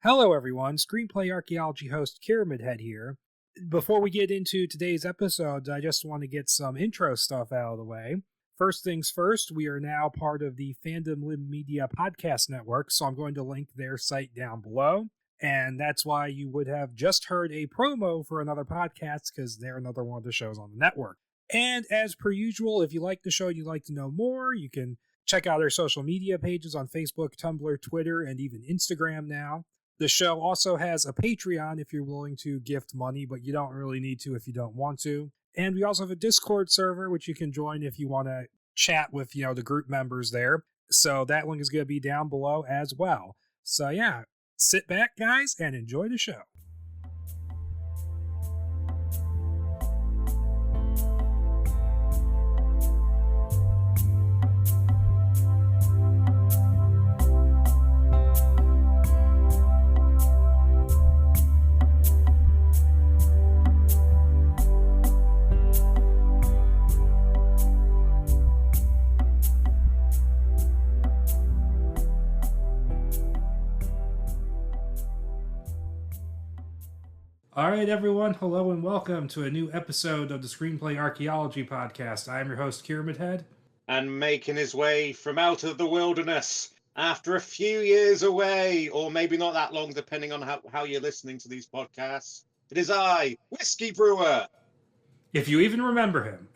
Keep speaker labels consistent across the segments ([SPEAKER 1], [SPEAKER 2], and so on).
[SPEAKER 1] Hello everyone, Screenplay Archaeology host KiramidHead here. Before we get into today's episode, I just want to get some intro stuff out of the way. First things first, we are now part of the Fandom Limb Media podcast network, so I'm going to link their site down below. And that's why you would have just heard a promo for another podcast, because they're another one of the shows on the network. And as per usual, if you like the show and you'd like to know more, you can check out our social media pages on Facebook, Tumblr, Twitter, and even Instagram now. The show also has a Patreon if you're willing to gift money, but you don't really need to if you don't want to. And we also have a Discord server, which you can join if you want to chat with, the group members there. So that link is going to be down below as well. So yeah, sit back, guys, and enjoy the show. All right, everyone. Hello and welcome to a new episode of the Screenplay Archaeology podcast. I am your host, KiramidHead.
[SPEAKER 2] And making his way from out of the wilderness after a few years away, or maybe not that long, depending on how you're listening to these podcasts. It is I, WhiskeyBrewer.
[SPEAKER 1] If you even remember him.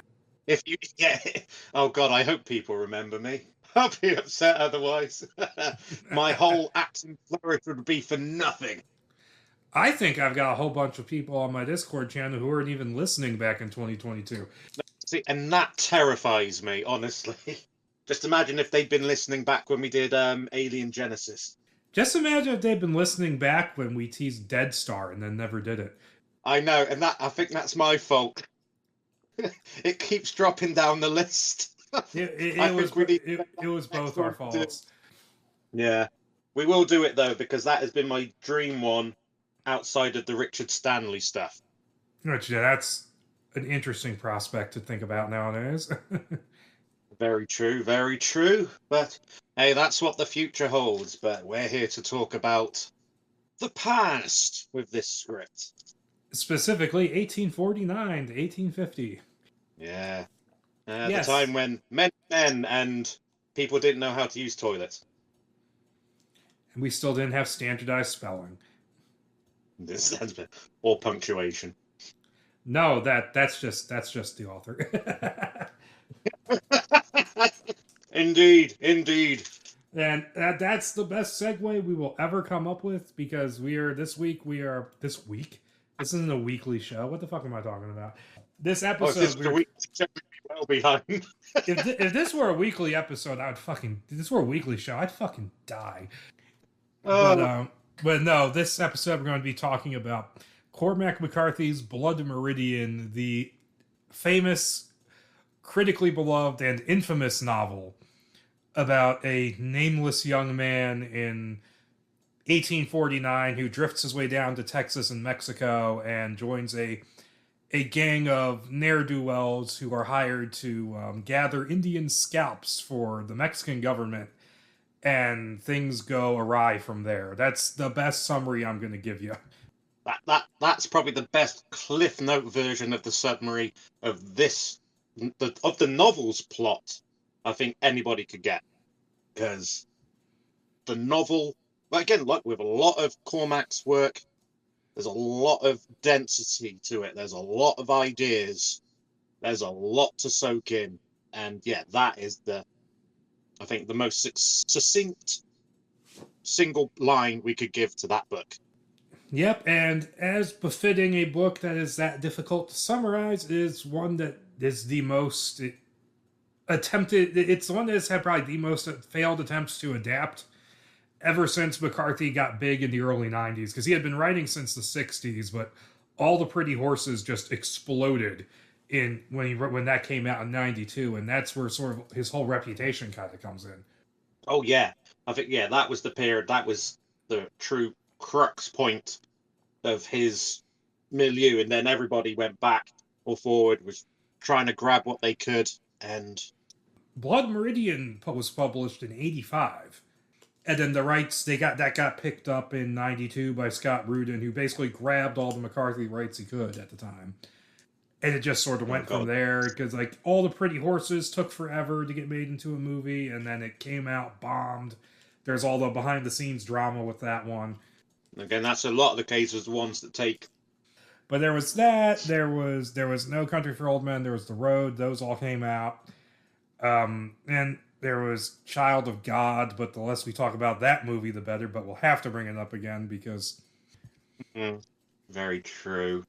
[SPEAKER 2] Oh God, I hope people remember me. I'll be upset otherwise. My whole acting flourish would be for nothing.
[SPEAKER 1] I think I've got a whole bunch of people on my Discord channel who weren't even listening back in 2022.
[SPEAKER 2] See, and that terrifies me, honestly. Just imagine if they'd been listening back when we did Alien Genesis.
[SPEAKER 1] Just imagine if they'd been listening back when we teased Dead Star and then never did it.
[SPEAKER 2] I know, and I think that's my fault. It keeps dropping down the list.
[SPEAKER 1] It was both our faults.
[SPEAKER 2] Yeah. We will do it, though, because that has been my dream one. Outside of the Richard Stanley stuff.
[SPEAKER 1] Which, yeah, that's an interesting prospect to think about nowadays.
[SPEAKER 2] Very true, very true. But, hey, that's what the future holds. But we're here to talk about the past with this script.
[SPEAKER 1] Specifically, 1849 to 1850.
[SPEAKER 2] Yeah. Yes. The time when men and people didn't know how to use toilets.
[SPEAKER 1] And we still didn't have standardized spelling.
[SPEAKER 2] Or punctuation.
[SPEAKER 1] No, that's just the author.
[SPEAKER 2] Indeed.
[SPEAKER 1] And that's the best segue we will ever come up with, because this week. This isn't a weekly show. What the fuck am I talking about? This episode.
[SPEAKER 2] Well behind.
[SPEAKER 1] if this were a weekly episode, if this were a weekly show, I'd fucking die. But no, this episode we're going to be talking about Cormac McCarthy's Blood Meridian, the famous, critically beloved, and infamous novel about a nameless young man in 1849 who drifts his way down to Texas and Mexico and joins a gang of ne'er-do-wells who are hired to gather Indian scalps for the Mexican government. And things go awry from there. That's the best summary I'm going to give you.
[SPEAKER 2] That's probably the best Cliff Note version of the summary of the novel's plot I think anybody could get. Because the novel, again, like with a lot of Cormac's work, there's a lot of density to it. There's a lot of ideas. There's a lot to soak in. And yeah, that is I think the most succinct single line we could give to that book.
[SPEAKER 1] Yep, and as befitting a book that is that difficult to summarize, is one that is the most attempted. It's the one that has had probably the most failed attempts to adapt ever since McCarthy got big in the early 90s, because he had been writing since the 60s, but All the Pretty Horses just exploded when that came out in 92, and that's where sort of his whole reputation kind of comes in.
[SPEAKER 2] Oh yeah, I think that was the period. That was the true crux point of his milieu, and then everybody went back or forward, was trying to grab what they could. And
[SPEAKER 1] Blood Meridian was published in 85. And then the rights got picked up in '92 by Scott Rudin, who basically grabbed all the McCarthy rights he could at the time, and it just sort of
[SPEAKER 2] Oh
[SPEAKER 1] went from
[SPEAKER 2] God.
[SPEAKER 1] there because like all the Pretty Horses took forever to get made into a movie, and then it came out bombed. There's all the behind the scenes drama with that one.
[SPEAKER 2] Again, that's a lot of the cases, the ones that take.
[SPEAKER 1] But there was that. There was No Country for Old Men. There was The Road. Those all came out. And there was Child of God. But the less we talk about that movie, the better. But we'll have to bring it up again because
[SPEAKER 2] Very true.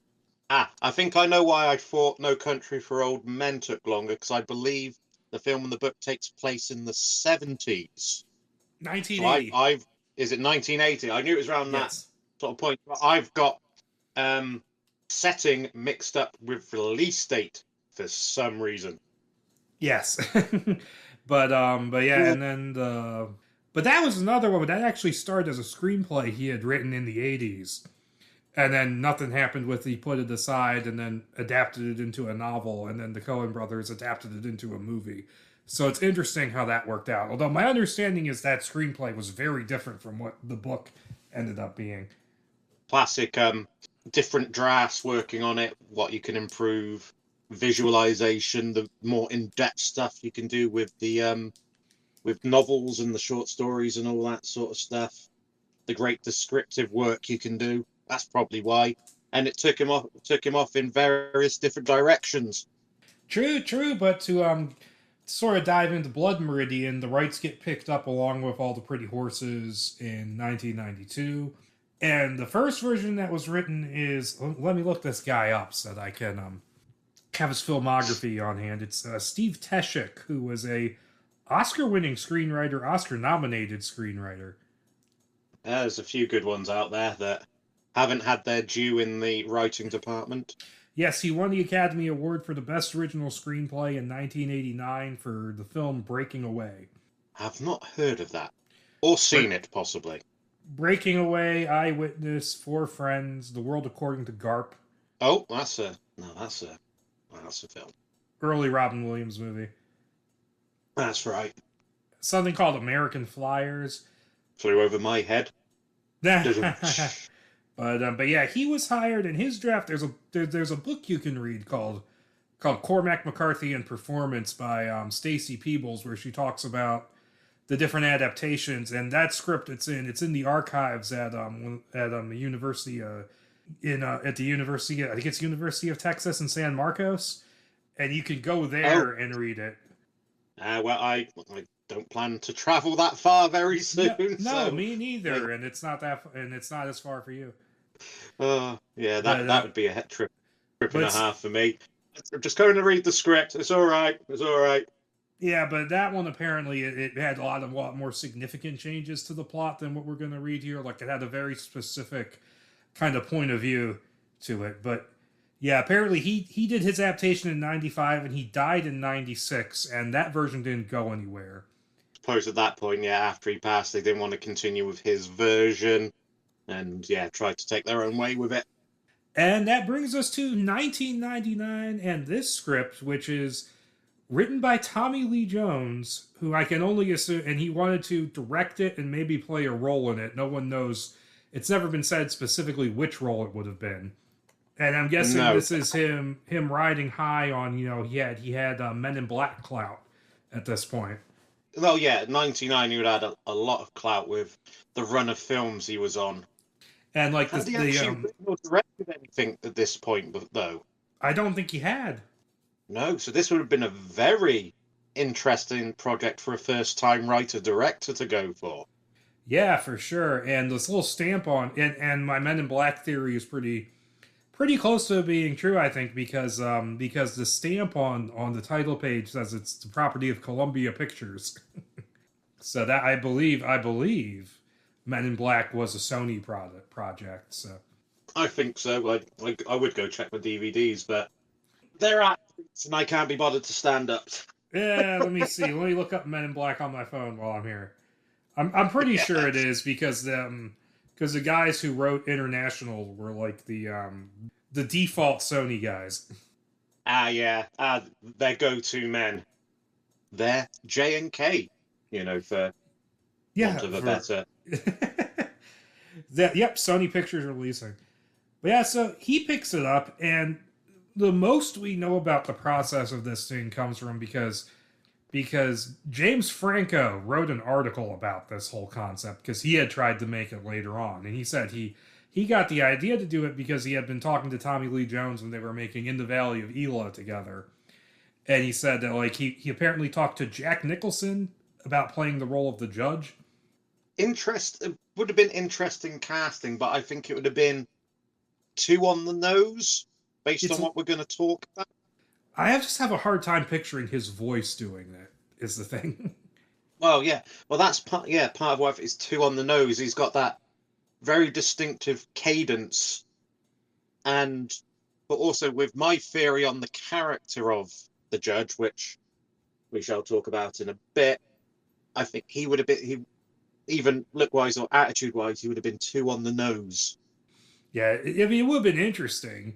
[SPEAKER 2] I think I know why I thought No Country for Old Men took longer, because I believe the film and the book takes place in the 70s. So
[SPEAKER 1] 1980.
[SPEAKER 2] I've is it 1980? I knew it was around that
[SPEAKER 1] Yes.
[SPEAKER 2] sort of point. But I've got setting mixed up with release date for some reason.
[SPEAKER 1] Yes. But yeah, and then but that was another one. But that actually started as a screenplay he had written in the '80s, and then nothing happened with it. He put it aside and then adapted it into a novel, and then the Coen brothers adapted it into a movie. So it's interesting how that worked out. Although my understanding is that screenplay was very different from what the book ended up being.
[SPEAKER 2] Classic different drafts working on it, what you can improve, visualization, the more in-depth stuff you can do with novels and the short stories and all that sort of stuff. The great descriptive work you can do. That's probably why. And it took him off in various different directions.
[SPEAKER 1] True, true. But to sort of dive into Blood Meridian, the rights get picked up along with All the Pretty Horses in 1992. And the first version that was written is, let me look this guy up so that I can have his filmography on hand. It's Steve Teshik, who was a Oscar-winning screenwriter, Oscar-nominated screenwriter.
[SPEAKER 2] There's a few good ones out there that haven't had their due in the writing department.
[SPEAKER 1] Yes, he won the Academy Award for the Best Original Screenplay in 1989 for the film Breaking Away.
[SPEAKER 2] I've not heard of that. Or seen it, possibly.
[SPEAKER 1] Breaking Away, Eyewitness, Four Friends, The World According to Garp.
[SPEAKER 2] Oh, that's a film.
[SPEAKER 1] Early Robin Williams movie.
[SPEAKER 2] That's right.
[SPEAKER 1] Something called American Flyers.
[SPEAKER 2] Flew over my head.
[SPEAKER 1] But yeah, he was hired, and his draft. There's a book you can read called Cormac McCarthy and Performance by Stacy Peebles, where she talks about the different adaptations, and that script it's in the archives at the university at the university, I think it's University of Texas in San Marcos, and you can go there and read it.
[SPEAKER 2] Well, I don't plan to travel that far very soon.
[SPEAKER 1] No,
[SPEAKER 2] so,
[SPEAKER 1] me neither, and it's not as far for you.
[SPEAKER 2] Yeah, that would be a trip and a
[SPEAKER 1] But
[SPEAKER 2] half for me. I'm just going to read the script. It's all right. It's all right.
[SPEAKER 1] yeah, but that one apparently it had a lot more significant changes to the plot than what we're going to read here. Like it had a very specific kind of point of view to it. But yeah, apparently he did his adaptation in '95 and he died in '96, and that version didn't go anywhere.
[SPEAKER 2] Suppose at that point, yeah, after he passed, they didn't want to continue with his version, and yeah, tried to take their own way with it.
[SPEAKER 1] And that brings us to 1999 and this script, which is written by Tommy Lee Jones, who I can only assume, and he wanted to direct it and maybe play a role in it. No one knows. It's never been said specifically which role it would have been. And I'm guessing this is him riding high on, he had Men in Black clout at this point.
[SPEAKER 2] Well, yeah, 99, he would have had a lot of clout with the run of films he was on.
[SPEAKER 1] And like
[SPEAKER 2] Has he actually written or directed anything at this point, though?
[SPEAKER 1] I don't think he had.
[SPEAKER 2] No, so this would have been a very interesting project for a first-time writer-director to go for.
[SPEAKER 1] Yeah, for sure. And this little stamp on and my Men in Black theory is pretty close to being true, I think, because the stamp on the title page says it's the property of Columbia Pictures. So that I believe Men in Black was a Sony project. So
[SPEAKER 2] I think so. I would go check the DVDs, but they're athletes and I can't be bothered to stand up.
[SPEAKER 1] Yeah, let me see. Let me look up Men in Black on my phone while I'm here. I'm pretty sure it is because the guys who wrote International were like the default Sony guys.
[SPEAKER 2] Yeah. Their go-to men. They're J and K, for
[SPEAKER 1] Yeah,
[SPEAKER 2] want of a better.
[SPEAKER 1] yep, Sony Pictures releasing. But yeah, so he picks it up, and the most we know about the process of this thing comes from because James Franco wrote an article about this whole concept because he had tried to make it later on, and he said he got the idea to do it because he had been talking to Tommy Lee Jones when they were making In the Valley of Elah together, and he said that like he apparently talked to Jack Nicholson about playing the role of the judge.
[SPEAKER 2] It would have been interesting casting, but I think it would have been too on the nose based
[SPEAKER 1] It's
[SPEAKER 2] on what we're going to talk about.
[SPEAKER 1] I just have a hard time picturing his voice doing that. Is the thing.
[SPEAKER 2] Well, yeah. Well, that's part. Yeah, part of why it's too on the nose. He's got that very distinctive cadence, but also with my theory on the character of the judge, which we shall talk about in a bit. I think he would have been even look-wise or attitude-wise, he would have been too on the nose.
[SPEAKER 1] Yeah, I mean, it would have been interesting.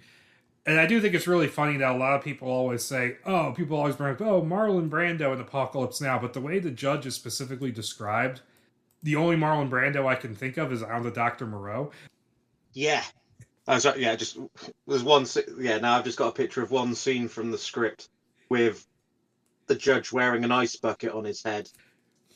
[SPEAKER 1] And I do think it's really funny that a lot of people always say, oh, people always bring up, oh, Marlon Brando in Apocalypse Now. But the way the judge is specifically described, the only Marlon Brando I can think of is on the Dr. Moreau.
[SPEAKER 2] Yeah. Just there's one. Yeah, now I've just got a picture of one scene from the script with the judge wearing an ice bucket on his head.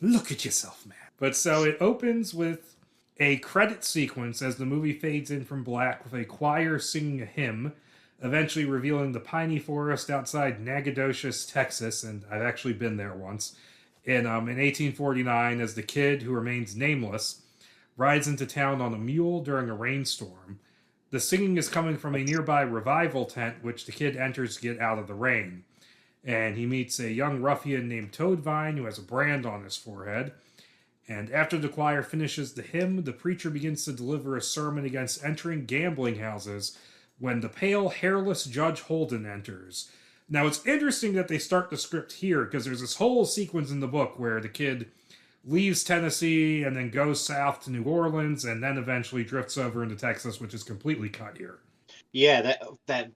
[SPEAKER 1] Look at yourself, man. But so it opens with a credit sequence as the movie fades in from black with a choir singing a hymn, eventually revealing the piney forest outside Nacogdoches, Texas, and I've actually been there once, in 1849 as the kid, who remains nameless, rides into town on a mule during a rainstorm. The singing is coming from a nearby revival tent, which the kid enters to get out of the rain. And he meets a young ruffian named Toadvine who has a brand on his forehead. And after the choir finishes the hymn, the preacher begins to deliver a sermon against entering gambling houses when the pale, hairless Judge Holden enters. Now, it's interesting that they start the script here because there's this whole sequence in the book where the kid leaves Tennessee and then goes south to New Orleans and then eventually drifts over into Texas, which is completely cut here.
[SPEAKER 2] Yeah, that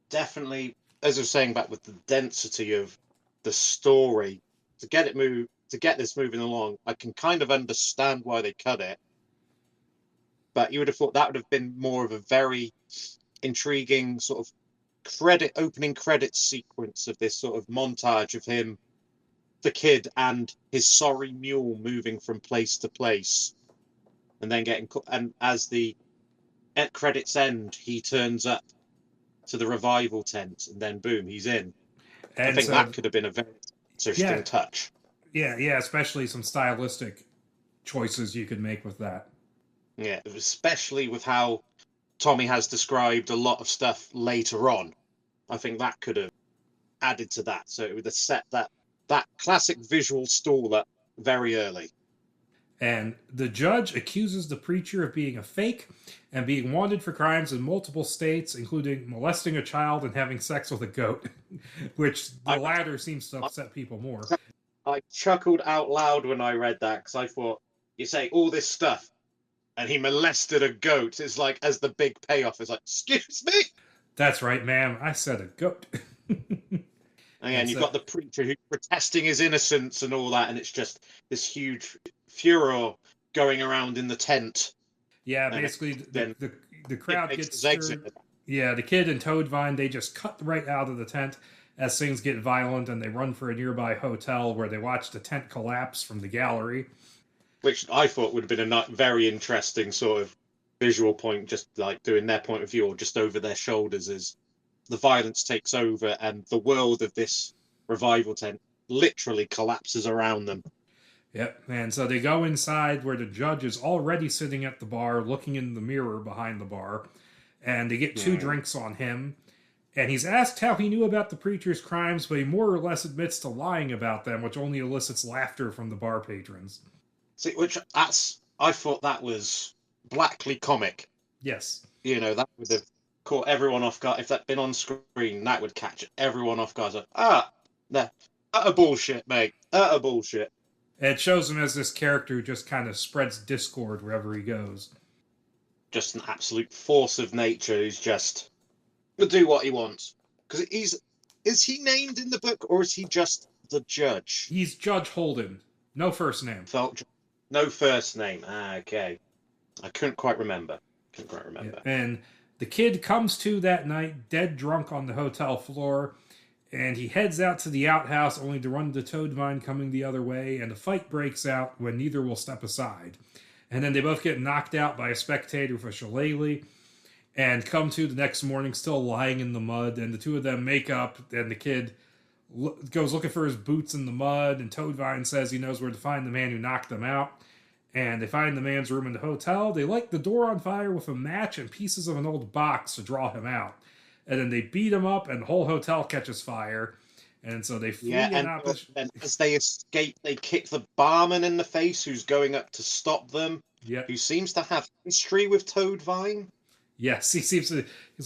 [SPEAKER 2] definitely, as I was saying, back with the density of the story, to get this moving along, I can kind of understand why they cut it. But you would have thought that would have been more of a very intriguing sort of opening credit sequence of this sort of montage of him, the kid, and his sorry mule moving from place to place, and then and as the credits end, he turns up to the revival tent, and then boom, he's in.
[SPEAKER 1] And
[SPEAKER 2] I think
[SPEAKER 1] so,
[SPEAKER 2] that could have been a very interesting touch.
[SPEAKER 1] Yeah, especially some stylistic choices you could make with that.
[SPEAKER 2] Yeah, especially with how Tommy has described a lot of stuff later on. I think that could have added to that. So it would have set that classic visual stall up very early.
[SPEAKER 1] And the judge accuses the preacher of being a fake and being wanted for crimes in multiple states, including molesting a child and having sex with a goat, which the latter seems to upset people more.
[SPEAKER 2] I chuckled out loud when I read that because I thought, you say all this stuff and he molested a goat. It's like, as the big payoff, it's like, excuse me?
[SPEAKER 1] That's right, ma'am. I said a goat.
[SPEAKER 2] And you've got the preacher who's protesting his innocence and all that, and it's just this huge furor going around in the tent.
[SPEAKER 1] Yeah, basically the crowd gets stirred. Yeah, the kid and Toadvine, they just cut right out of the tent as things get violent, and they run for a nearby hotel where they watch the tent collapse from the gallery.
[SPEAKER 2] Which I thought would have been a very interesting sort of visual point, just like doing their point of view or just over their shoulders as the violence takes over and the world of this revival tent literally collapses around them.
[SPEAKER 1] Yep, and so they go inside where the judge is already sitting at the bar looking in the mirror behind the bar, and they get 2 drinks on him. And he's asked how he knew about the preacher's crimes, but he more or less admits to lying about them, which only elicits laughter from the bar patrons.
[SPEAKER 2] See, I thought that was blackly comic.
[SPEAKER 1] Yes.
[SPEAKER 2] You know, that would have caught everyone off guard. If that'd been on screen, that would catch everyone off guard. Like, utter bullshit, mate. Utter bullshit.
[SPEAKER 1] It shows him as this character who just kind of spreads discord wherever he goes.
[SPEAKER 2] Just an absolute force of nature who's just will do what he wants. Because is he named in the book, or is he just the judge?
[SPEAKER 1] He's Judge Holden. No first name.
[SPEAKER 2] No first name. Ah, okay. I couldn't quite remember.
[SPEAKER 1] Yeah. And the kid comes to that night, dead drunk on the hotel floor, and he heads out to the outhouse only to run into Toadvine coming the other way, and a fight breaks out when neither will step aside. And then they both get knocked out by a spectator with a shillelagh, and come to the next morning still lying in the mud, and the two of them make up, and the kid goes looking for his boots in the mud, and Toadvine says he knows where to find the man who knocked them out. And they find the man's room in the hotel. They light the door on fire with a match and pieces of an old box to draw him out. And then they beat him up, and the whole hotel catches fire. And so they flee
[SPEAKER 2] and as they escape, they kick the barman in the face who's going up to stop them, who seems to have history with Toadvine.
[SPEAKER 1] Yes, he's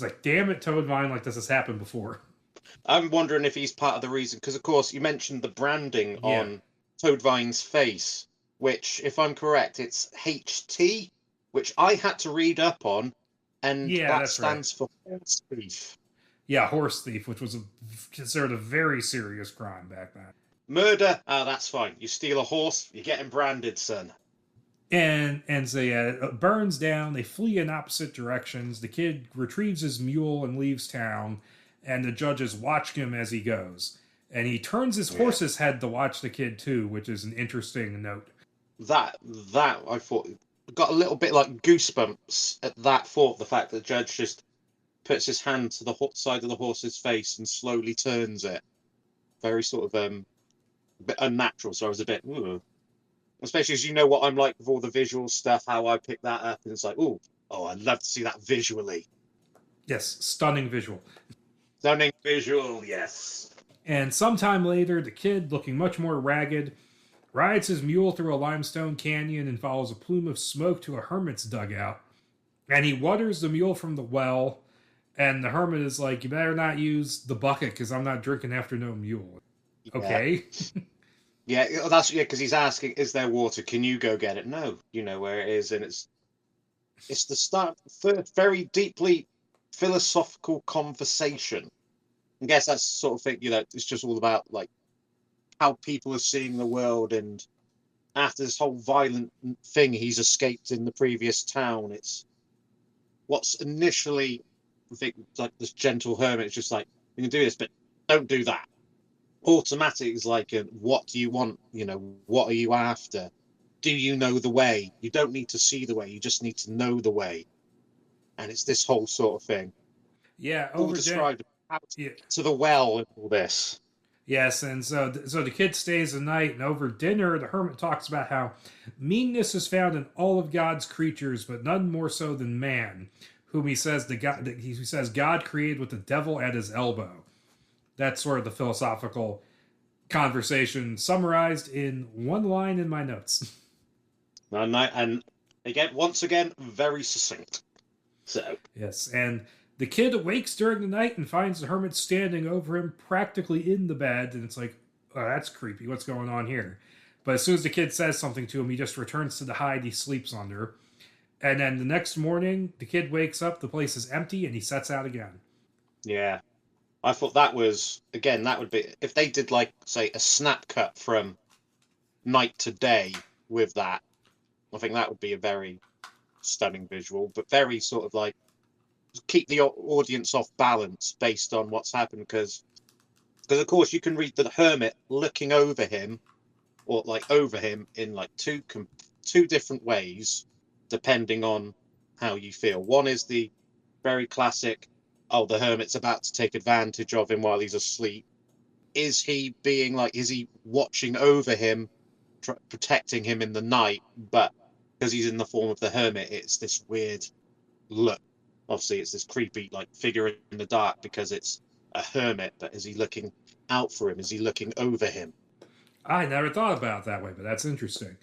[SPEAKER 1] like, damn it, Toadvine, like this has happened before.
[SPEAKER 2] I'm wondering if he's part of the reason, because of course you mentioned the branding on Toadvine's face, which, if I'm correct, it's HT, which I had to read up on, and that stands for horse thief.
[SPEAKER 1] Yeah, horse thief, which was considered a very serious crime back then.
[SPEAKER 2] Murder? That's fine. You steal a horse, you're getting branded, son.
[SPEAKER 1] And so it burns down. They flee in opposite directions. The kid retrieves his mule and leaves town, and the judges watch him as he goes. And he turns his horse's head to watch the kid too, which is an interesting note.
[SPEAKER 2] That I thought got a little bit like goosebumps at that thought. The fact that the judge just puts his hand to the side of the horse's face and slowly turns it, very sort of a bit unnatural. So I was a bit, especially as you know what I'm like with all the visual stuff. How I pick that up, and it's like, oh, I'd love to see that visually.
[SPEAKER 1] Yes, stunning visual.
[SPEAKER 2] Stunning visual, yes.
[SPEAKER 1] And sometime later, the kid, looking much more ragged, rides his mule through a limestone canyon and follows a plume of smoke to a hermit's dugout. And he waters the mule from the well, and the hermit is like, you better not use the bucket because I'm not drinking after no mule. Yeah. Okay.
[SPEAKER 2] Because he's asking, is there water? Can you go get it? No, you know where it is. And it's the start of a very deeply philosophical conversation. I guess that's the sort of thing, it's just all about like how people are seeing the world, and after this whole violent thing he's escaped in the previous town, it's what's initially, I think, like this gentle hermit. It's just like, you can do this, but don't do that. Automatic is like, what do you want? What are you after? Do you know the way? You don't need to see the way. You just need to know the way. And it's this whole sort of thing.
[SPEAKER 1] Yeah,
[SPEAKER 2] all described to the well and all this.
[SPEAKER 1] Yes, and so the kid stays the night, and over dinner, the hermit talks about how meanness is found in all of God's creatures, but none more so than man, whom he says God created with the devil at his elbow. That's sort of the philosophical conversation summarized in one line in my notes.
[SPEAKER 2] And again, once again, very succinct. So
[SPEAKER 1] yes, and the kid awakes during the night and finds the hermit standing over him, practically in the bed, and it's like, oh, that's creepy. What's going on here? But as soon as the kid says something to him, he just returns to the hide he sleeps under. And then the next morning, the kid wakes up, the place is empty, and he sets out again.
[SPEAKER 2] Yeah. I thought that was, again, that would be, if they did, like, say, a snap cut from night to day with that, I think that would be a very stunning visual, but very sort of like, keep the audience off balance based on what's happened, because of course you can read the hermit looking over him, or like over him, in like two different ways depending on how you feel. One is the very classic, the hermit's about to take advantage of him while he's asleep. Is he watching over him, protecting him in the night, but because he's in the form of the hermit, it's this weird look. Obviously, it's this creepy like figure in the dark because it's a hermit, but is he looking out for him? Is he looking over him?
[SPEAKER 1] I never thought about it that way, but that's interesting.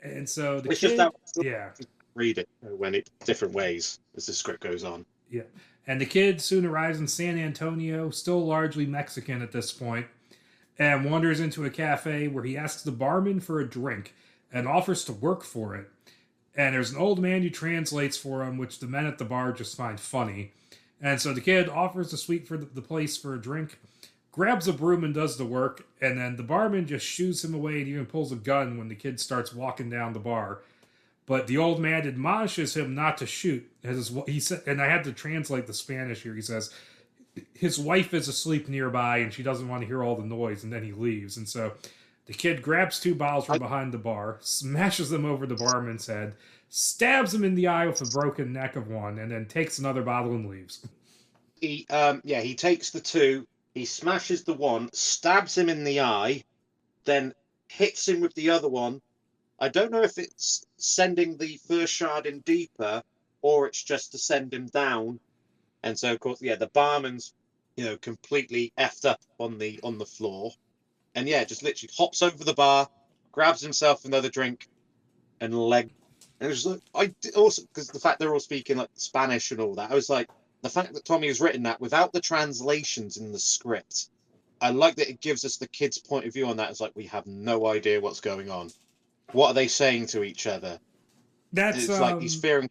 [SPEAKER 1] And so the
[SPEAKER 2] it's
[SPEAKER 1] kid,
[SPEAKER 2] just that, read it when it different ways as the script goes on.
[SPEAKER 1] Yeah, and the kid soon arrives in San Antonio, still largely Mexican at this point, and wanders into a cafe where he asks the barman for a drink and offers to work for it. And there's an old man who translates for him, which the men at the bar just find funny. And so the kid offers to sweep for the place for a drink, grabs a broom and does the work, and then the barman just shoos him away and even pulls a gun when the kid starts walking down the bar. But the old man admonishes him not to shoot. He said, and I had to translate the Spanish here. He says his wife is asleep nearby and she doesn't want to hear all the noise, and then he leaves. And so the kid grabs 2 bottles from behind the bar, smashes them over the barman's head, stabs him in the eye with the broken neck of one, and then takes another bottle and leaves.
[SPEAKER 2] He takes the 2, he smashes the one, stabs him in the eye, then hits him with the other one. I don't know if it's sending the first shard in deeper or it's just to send him down. And so, of course, the barman's, completely effed up on the floor. And just literally hops over the bar, grabs himself another drink, and leg. And it was like, because the fact they're all speaking like Spanish and all that, I was like, the fact that Tommy has written that without the translations in the script, I like that it gives us the kid's point of view on that. It's like, we have no idea what's going on. What are they saying to each other?
[SPEAKER 1] It's
[SPEAKER 2] like he's fearing.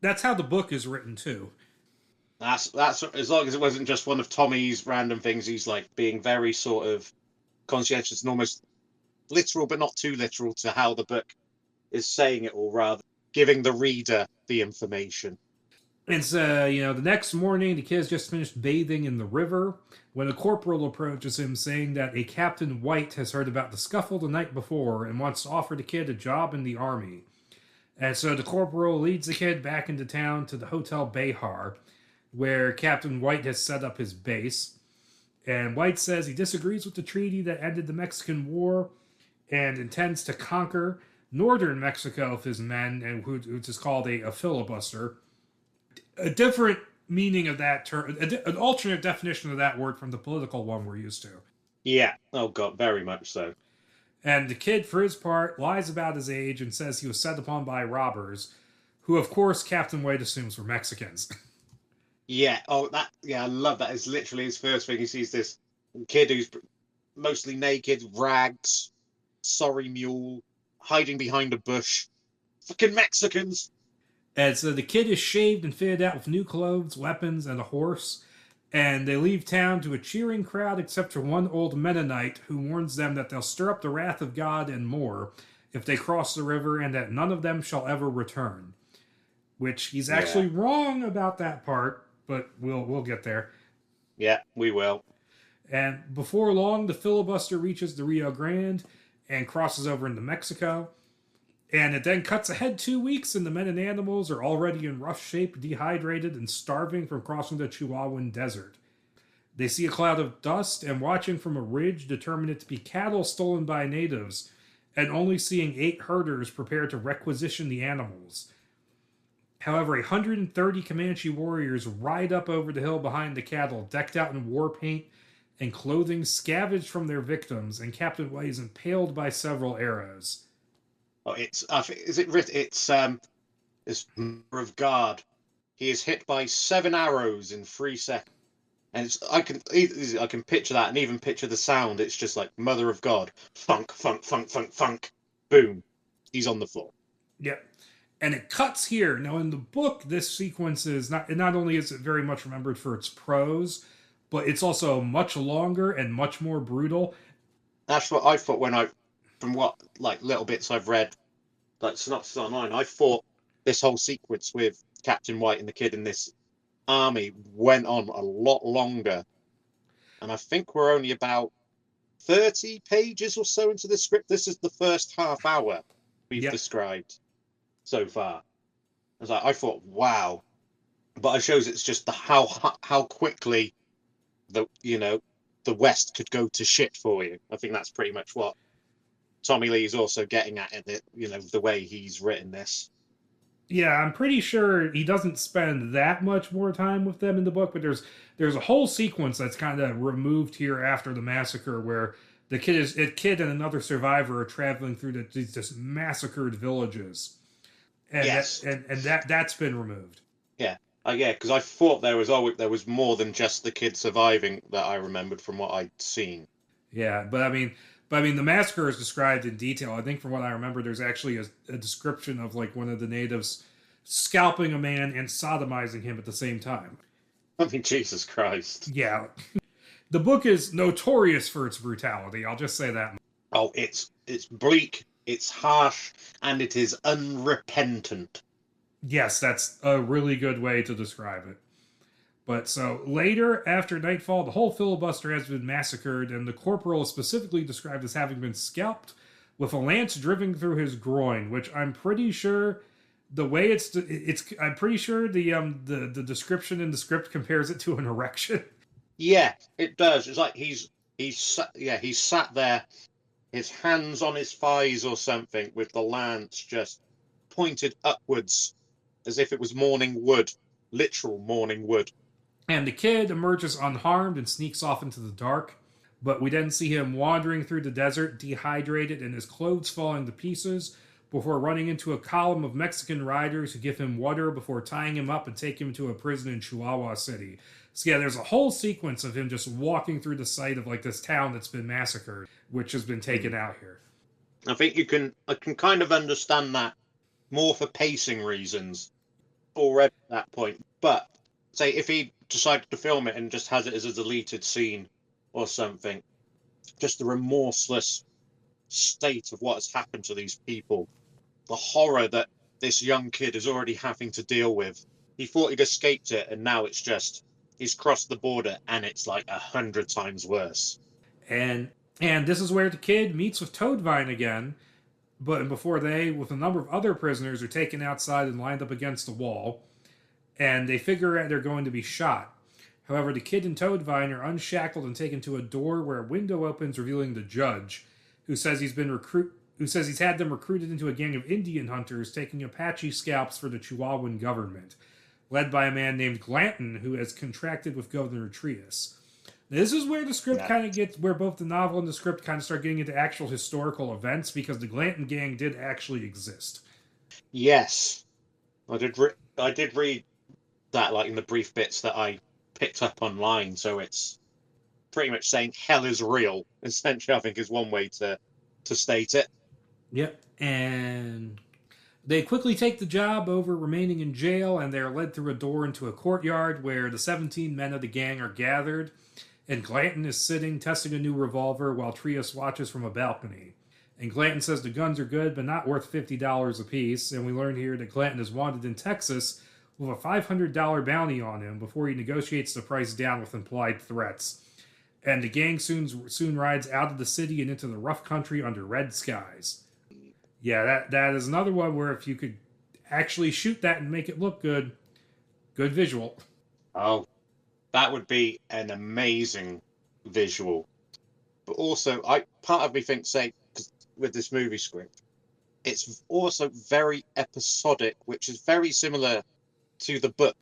[SPEAKER 1] That's how the book is written too.
[SPEAKER 2] That's as long as it wasn't just one of Tommy's random things. He's like being very sort of conscientious and almost literal, but not too literal to how the book is saying it, or rather giving the reader the information.
[SPEAKER 1] It's the next morning, the kid's just finished bathing in the river when a corporal approaches him saying that a Captain White has heard about the scuffle the night before and wants to offer the kid a job in the army. And so the corporal leads the kid back into town to the Hotel Behar, where Captain White has set up his base. And White says he disagrees with the treaty that ended the Mexican War and intends to conquer northern Mexico with his men, and which is called a filibuster. A different meaning of that term, an alternate definition of that word from the political one we're used to.
[SPEAKER 2] Yeah. Oh, God, very much so.
[SPEAKER 1] And the kid, for his part, lies about his age and says he was set upon by robbers, who, of course, Captain White assumes were Mexicans.
[SPEAKER 2] Yeah. Oh, I love that. It's literally his first thing. He sees this kid who's mostly naked, rags, sorry mule, hiding behind a bush. Fucking Mexicans!
[SPEAKER 1] And so the kid is shaved and fitted out with new clothes, weapons, and a horse. And they leave town to a cheering crowd except for one old Mennonite who warns them that they'll stir up the wrath of God and more if they cross the river, and that none of them shall ever return. Which he's actually wrong about that part, but we'll get there.
[SPEAKER 2] Yeah, we will.
[SPEAKER 1] And before long, the filibuster reaches the Rio Grande and crosses over into Mexico. And it then cuts ahead 2 weeks, and the men and animals are already in rough shape, dehydrated, and starving from crossing the Chihuahuan Desert. They see a cloud of dust, and watching from a ridge determine it to be cattle stolen by natives, and only seeing 8 herders prepare to requisition the animals. However, 130 Comanche warriors ride up over the hill behind the cattle, decked out in war paint and clothing scavenged from their victims, and Captain White is impaled by several arrows.
[SPEAKER 2] Oh, it's Mother of God. He is hit by 7 arrows in 3 seconds, and I can picture that, and even picture the sound. It's just like Mother of God, funk, funk, funk, funk, funk, boom. He's on the floor.
[SPEAKER 1] Yep, and it cuts here. Now, in the book, this sequence is not only is it very much remembered for its prose, but it's also much longer and much more brutal.
[SPEAKER 2] That's what I thought from what little bits I've read, like synopsis online, I thought this whole sequence with Captain White and the kid in this army went on a lot longer. And I think we're only about 30 pages or so into the script. This is the first half hour we've described so far. I thought, wow. But it shows it's just how quickly the West could go to shit for you. I think that's pretty much what Tommy Lee is also getting at it, the way he's written this.
[SPEAKER 1] Yeah, I'm pretty sure he doesn't spend that much more time with them in the book, but there's a whole sequence that's kind of removed here after the massacre where the kid and another survivor are traveling through these just massacred villages. And
[SPEAKER 2] yes.
[SPEAKER 1] That's been removed.
[SPEAKER 2] Yeah. Because I thought there was more than just the kid surviving that I remembered from what I'd seen.
[SPEAKER 1] Yeah, but I mean, the massacre is described in detail. I think from what I remember, there's actually a description of one of the natives scalping a man and sodomizing him at the same time.
[SPEAKER 2] I mean, Jesus Christ.
[SPEAKER 1] Yeah. The book is notorious for its brutality. I'll just say that.
[SPEAKER 2] Oh, it's bleak, it's harsh, and it is unrepentant.
[SPEAKER 1] Yes, that's a really good way to describe it. But so later, after nightfall, the whole filibuster has been massacred, and the corporal is specifically described as having been scalped with a lance driven through his groin, which I'm pretty sure the way it's I'm pretty sure the description in the script compares it to an erection.
[SPEAKER 2] Yeah, it does. It's like he's sat there, his hands on his thighs or something, with the lance just pointed upwards, as if it was morning wood, literal morning wood.
[SPEAKER 1] And the kid emerges unharmed and sneaks off into the dark. But we then see him wandering through the desert, dehydrated and his clothes falling to pieces, before running into a column of Mexican riders who give him water before tying him up and take him to a prison in Chihuahua City. So yeah, there's a whole sequence of him just walking through the site of like this town that's been massacred, which has been taken out here.
[SPEAKER 2] I think I can kind of understand that more for pacing reasons already at that point. But say if he decided to film it and just has it as a deleted scene or something, just the remorseless state of what has happened to these people, the horror that this young kid is already having to deal with. He thought he'd escaped it, and now it's just he's crossed the border, and it's like 100 times worse.
[SPEAKER 1] And this is where the kid meets with Toadvine again, but before they, with a number of other prisoners, are taken outside and lined up against the wall, and they figure out they're going to be shot. However, the kid and Toadvine are unshackled and taken to a door where a window opens, revealing the judge, who says he's had them recruited into a gang of Indian hunters taking Apache scalps for the Chihuahuan government, led by a man named Glanton, who has contracted with Governor Trias. This is where the script kind of gets, where both the novel and the script kind of start getting into actual historical events, because the Glanton gang did actually exist.
[SPEAKER 2] Yes, I did read that, like in the brief bits that I picked up online. So it's pretty much saying hell is real. Essentially, I think is one way to state it.
[SPEAKER 1] Yep, and they quickly take the job over remaining in jail, and they're led through a door into a courtyard where the 17 men of the gang are gathered. And Glanton is sitting, testing a new revolver, while Trias watches from a balcony. And Glanton says the guns are good, but not worth $50 apiece. And we learn here that Glanton is wanted in Texas with a $500 bounty on him before he negotiates the price down with implied threats. And the gang soon rides out of the city and into the rough country under red skies. Yeah, that is another one where if you could actually shoot that and make it look good, good visual.
[SPEAKER 2] Oh, that would be an amazing visual. But also, part of me thinks, say, with this movie script, it's also very episodic, which is very similar to the book,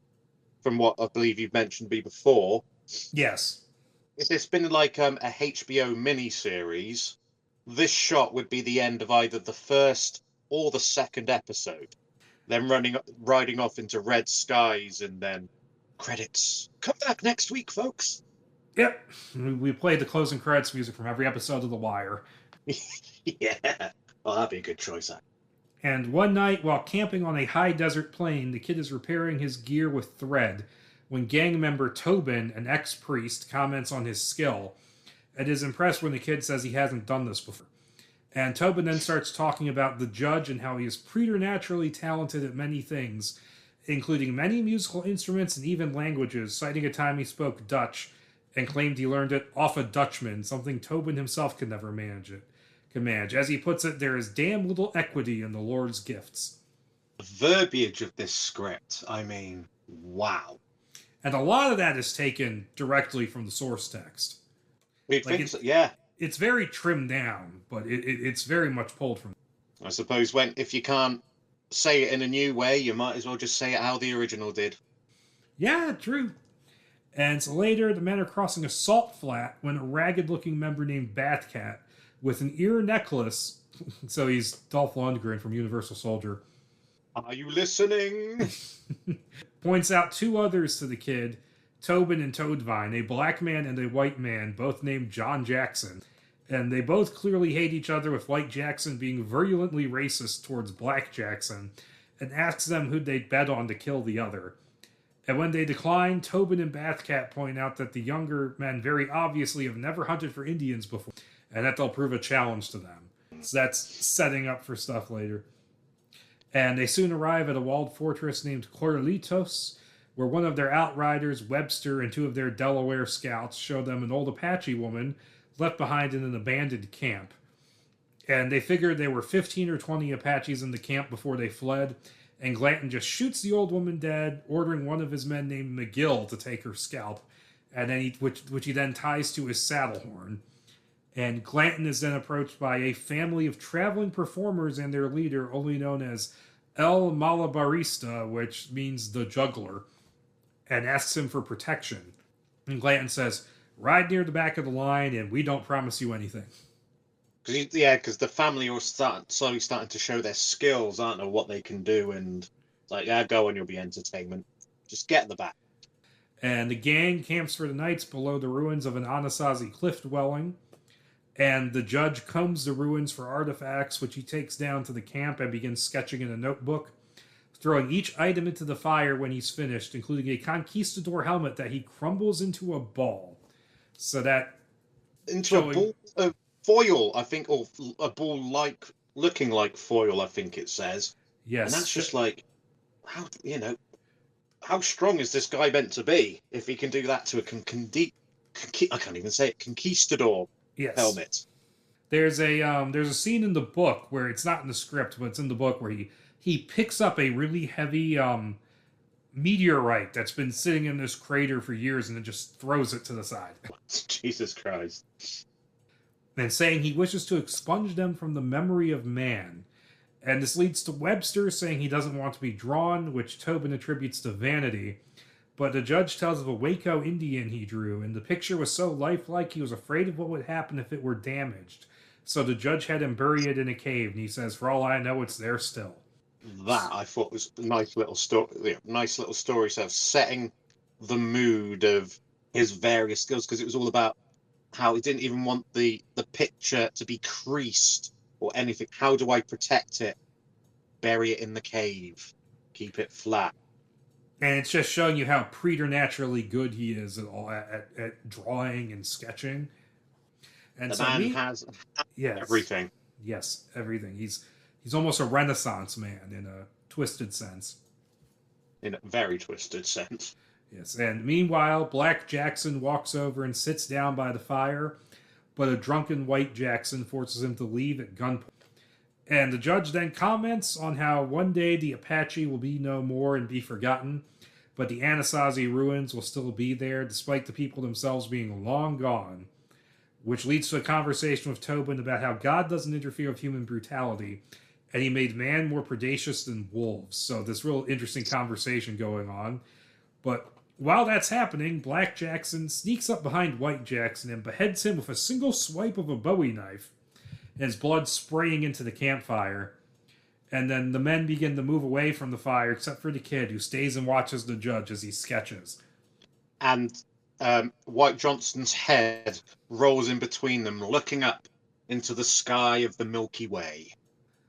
[SPEAKER 2] from what I believe you've mentioned before.
[SPEAKER 1] Yes.
[SPEAKER 2] If it's been like a HBO miniseries, this shot would be the end of either the first or the second episode. Then riding off into red skies, and then credits. Come back next week, folks.
[SPEAKER 1] Yep. We played the closing credits music from every episode of The Wire.
[SPEAKER 2] Yeah. Well, that'd be a good choice.
[SPEAKER 1] And one night, while camping on a high desert plain, the kid is repairing his gear with thread when gang member Tobin, an ex-priest, comments on his skill and is impressed when the kid says he hasn't done this before. And Tobin then starts talking about the judge and how he is preternaturally talented at many things, including many musical instruments and even languages, citing a time he spoke Dutch and claimed he learned it off a Dutchman, something Tobin himself can never manage. As he puts it, there is damn little equity in the Lord's gifts.
[SPEAKER 2] The verbiage of this script, I mean, wow.
[SPEAKER 1] And a lot of that is taken directly from the source text.
[SPEAKER 2] Yeah.
[SPEAKER 1] It's very trimmed down, but it's very much pulled from.
[SPEAKER 2] I suppose if you can't say it in a new way, you might as well just say it how the original did.
[SPEAKER 1] Yeah, true. And so later, the men are crossing a salt flat when a ragged-looking member named Batcat, with an ear necklace, so he's Dolph Lundgren from Universal Soldier.
[SPEAKER 2] Are you listening?
[SPEAKER 1] Points out two others to the kid, Tobin and Toadvine, a black man and a white man, both named John Jackson. And they both clearly hate each other, with White Jackson being virulently racist towards Black Jackson, and asks them who they'd bet on to kill the other. And when they decline, Tobin and Bathcat point out that the younger men very obviously have never hunted for Indians before, and that they'll prove a challenge to them. So that's setting up for stuff later. And they soon arrive at a walled fortress named Corralitos, where one of their outriders, Webster, and 2 of their Delaware scouts show them an old Apache woman left behind in an abandoned camp. And they figured there were 15 or 20 Apaches in the camp before they fled, and Glanton just shoots the old woman dead, ordering one of his men named McGill to take her scalp, and then which he then ties to his saddle horn. And Glanton is then approached by a family of traveling performers and their leader, only known as El Malabarista, which means the juggler, and asks him for protection. And Glanton says, "Ride near the back of the line, and we don't promise you anything."
[SPEAKER 2] Because the family are slowly starting to show their skills, aren't they? What they can do, and it's like, yeah, go and you'll be entertainment. Just get the back.
[SPEAKER 1] And the gang camps for the nights below the ruins of an Anasazi cliff dwelling. And the judge combs the ruins for artifacts, which he takes down to the camp and begins sketching in a notebook, throwing each item into the fire when he's finished, including a conquistador helmet that he crumbles into a ball. So that...
[SPEAKER 2] Into a ball of foil, I think, or a ball looking like foil, I think it says.
[SPEAKER 1] Yes.
[SPEAKER 2] And that's just like, how strong is this guy meant to be if he can do that to a I can't even say it, conquistador helmet?
[SPEAKER 1] There's a scene in the book where it's not in the script, but it's in the book where he picks up a really heavy meteorite that's been sitting in this crater for years and then just throws it to the side.
[SPEAKER 2] Jesus Christ.
[SPEAKER 1] And saying he wishes to expunge them from the memory of man. And this leads to Webster saying he doesn't want to be drawn, which Tobin attributes to vanity. But the judge tells of a Waco Indian he drew, and the picture was so lifelike he was afraid of what would happen if it were damaged. So the judge had him bury it in a cave, and he says, "For all I know, it's there still."
[SPEAKER 2] That, I thought, was a nice little story, so setting the mood of his various skills, because it was all about how he didn't even want the picture to be creased or anything. How do I protect it? Bury it in the cave. Keep it flat.
[SPEAKER 1] And it's just showing you how preternaturally good he is at drawing and sketching. And
[SPEAKER 2] the man has everything.
[SPEAKER 1] Yes, everything. He's almost a Renaissance man in a twisted sense.
[SPEAKER 2] In a very twisted sense.
[SPEAKER 1] Yes, and meanwhile, Black Jackson walks over and sits down by the fire, but a drunken White Jackson forces him to leave at gunpoint. And the judge then comments on how one day the Apache will be no more and be forgotten, but the Anasazi ruins will still be there, despite the people themselves being long gone, which leads to a conversation with Tobin about how God doesn't interfere with human brutality, and he made man more predacious than wolves. So this real interesting conversation going on. But while that's happening, Black Jackson sneaks up behind White Jackson and beheads him with a single swipe of a Bowie knife, and his blood spraying into the campfire. And then the men begin to move away from the fire, except for the kid, who stays and watches the judge as he sketches.
[SPEAKER 2] And White Johnson's head rolls in between them, looking up into the sky of the Milky Way.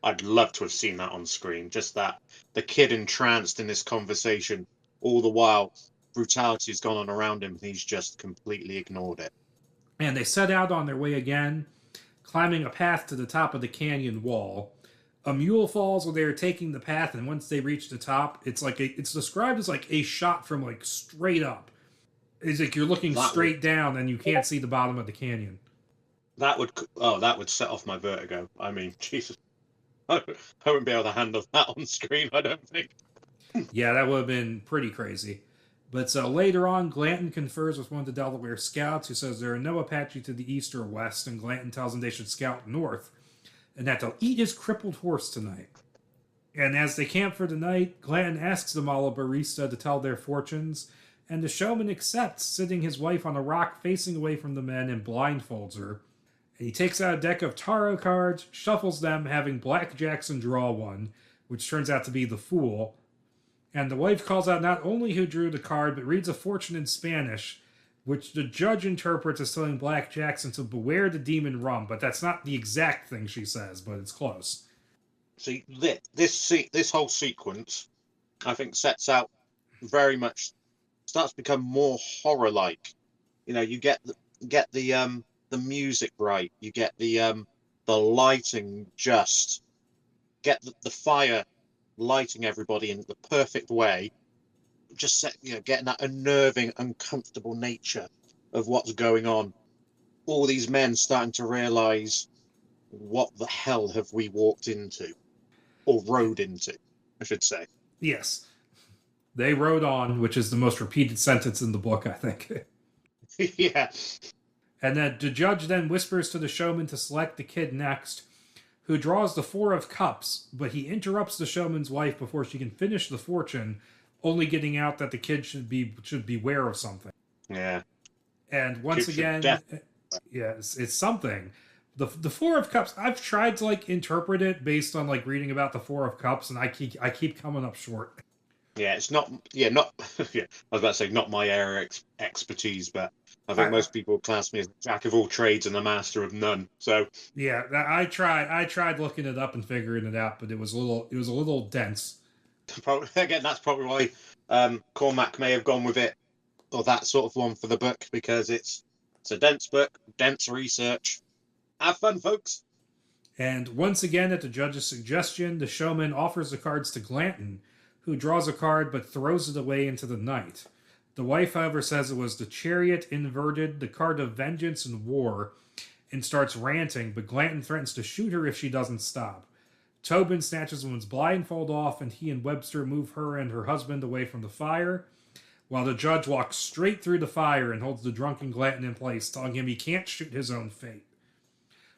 [SPEAKER 2] I'd love to have seen that on screen. Just that, the kid entranced in this conversation, all the while brutality has gone on around him, and he's just completely ignored it.
[SPEAKER 1] And they set out on their way again, climbing a path to the top of the canyon wall. A mule falls while they are taking the path, and once they reach the top, it's described as like a shot from like straight up. It's like you're looking straight down and you can't see the bottom of the canyon.
[SPEAKER 2] That would set off my vertigo. I mean, Jesus. I wouldn't be able to handle that on screen, I don't think.
[SPEAKER 1] Yeah, that would have been pretty crazy. But later on, Glanton confers with one of the Delaware scouts who says there are no Apache to the east or west, and Glanton tells them they should scout north, and that they'll eat his crippled horse tonight. And as they camp for the night, Glanton asks the Malabarista to tell their fortunes, and the showman accepts, sitting his wife on a rock facing away from the men and blindfolds her. And he takes out a deck of tarot cards, shuffles them, having Black Jackson draw one, which turns out to be the Fool. And the wife calls out not only who drew the card, but reads a fortune in Spanish, which the judge interprets as telling Black Jackson to beware the demon rum, but that's not the exact thing she says, but it's close.
[SPEAKER 2] See, this whole sequence, I think, sets out very much starts to become more horror-like. You get the music right, you get the lighting, just get the fire lighting everybody in the perfect way, just getting that unnerving, uncomfortable nature of what's going on. All these men starting to realize, what the hell have we walked into, or rode into, I should say.
[SPEAKER 1] Yes. They rode on, which is the most repeated sentence in the book, I think.
[SPEAKER 2] Yeah.
[SPEAKER 1] And then the judge then whispers to the showman to select the kid next, who draws the Four of Cups, but he interrupts the showman's wife before she can finish the fortune, only getting out that the kid should beware of something.
[SPEAKER 2] Yeah.
[SPEAKER 1] And once again, it's something. The Four of Cups, I've tried to interpret it based on reading about the Four of Cups, and I keep coming up short.
[SPEAKER 2] Yeah, it's not. Yeah, not. Yeah, I was about to say not my area expertise, but I think most people class me as jack of all trades and a master of none. So
[SPEAKER 1] yeah, I tried looking it up and figuring it out, but it was a little dense.
[SPEAKER 2] Again, that's probably why Cormac may have gone with it, or that sort of one for the book, because it's a dense book, dense research. Have fun, folks.
[SPEAKER 1] And once again, at the judge's suggestion, the showman offers the cards to Glanton, who draws a card but throws it away into the night. The wife, however, says it was the Chariot inverted, the card of vengeance and war, and starts ranting, but Glanton threatens to shoot her if she doesn't stop. Tobin snatches the woman's blindfold off, and he and Webster move her and her husband away from the fire, while the judge walks straight through the fire and holds the drunken Glanton in place, telling him he can't shoot his own fate.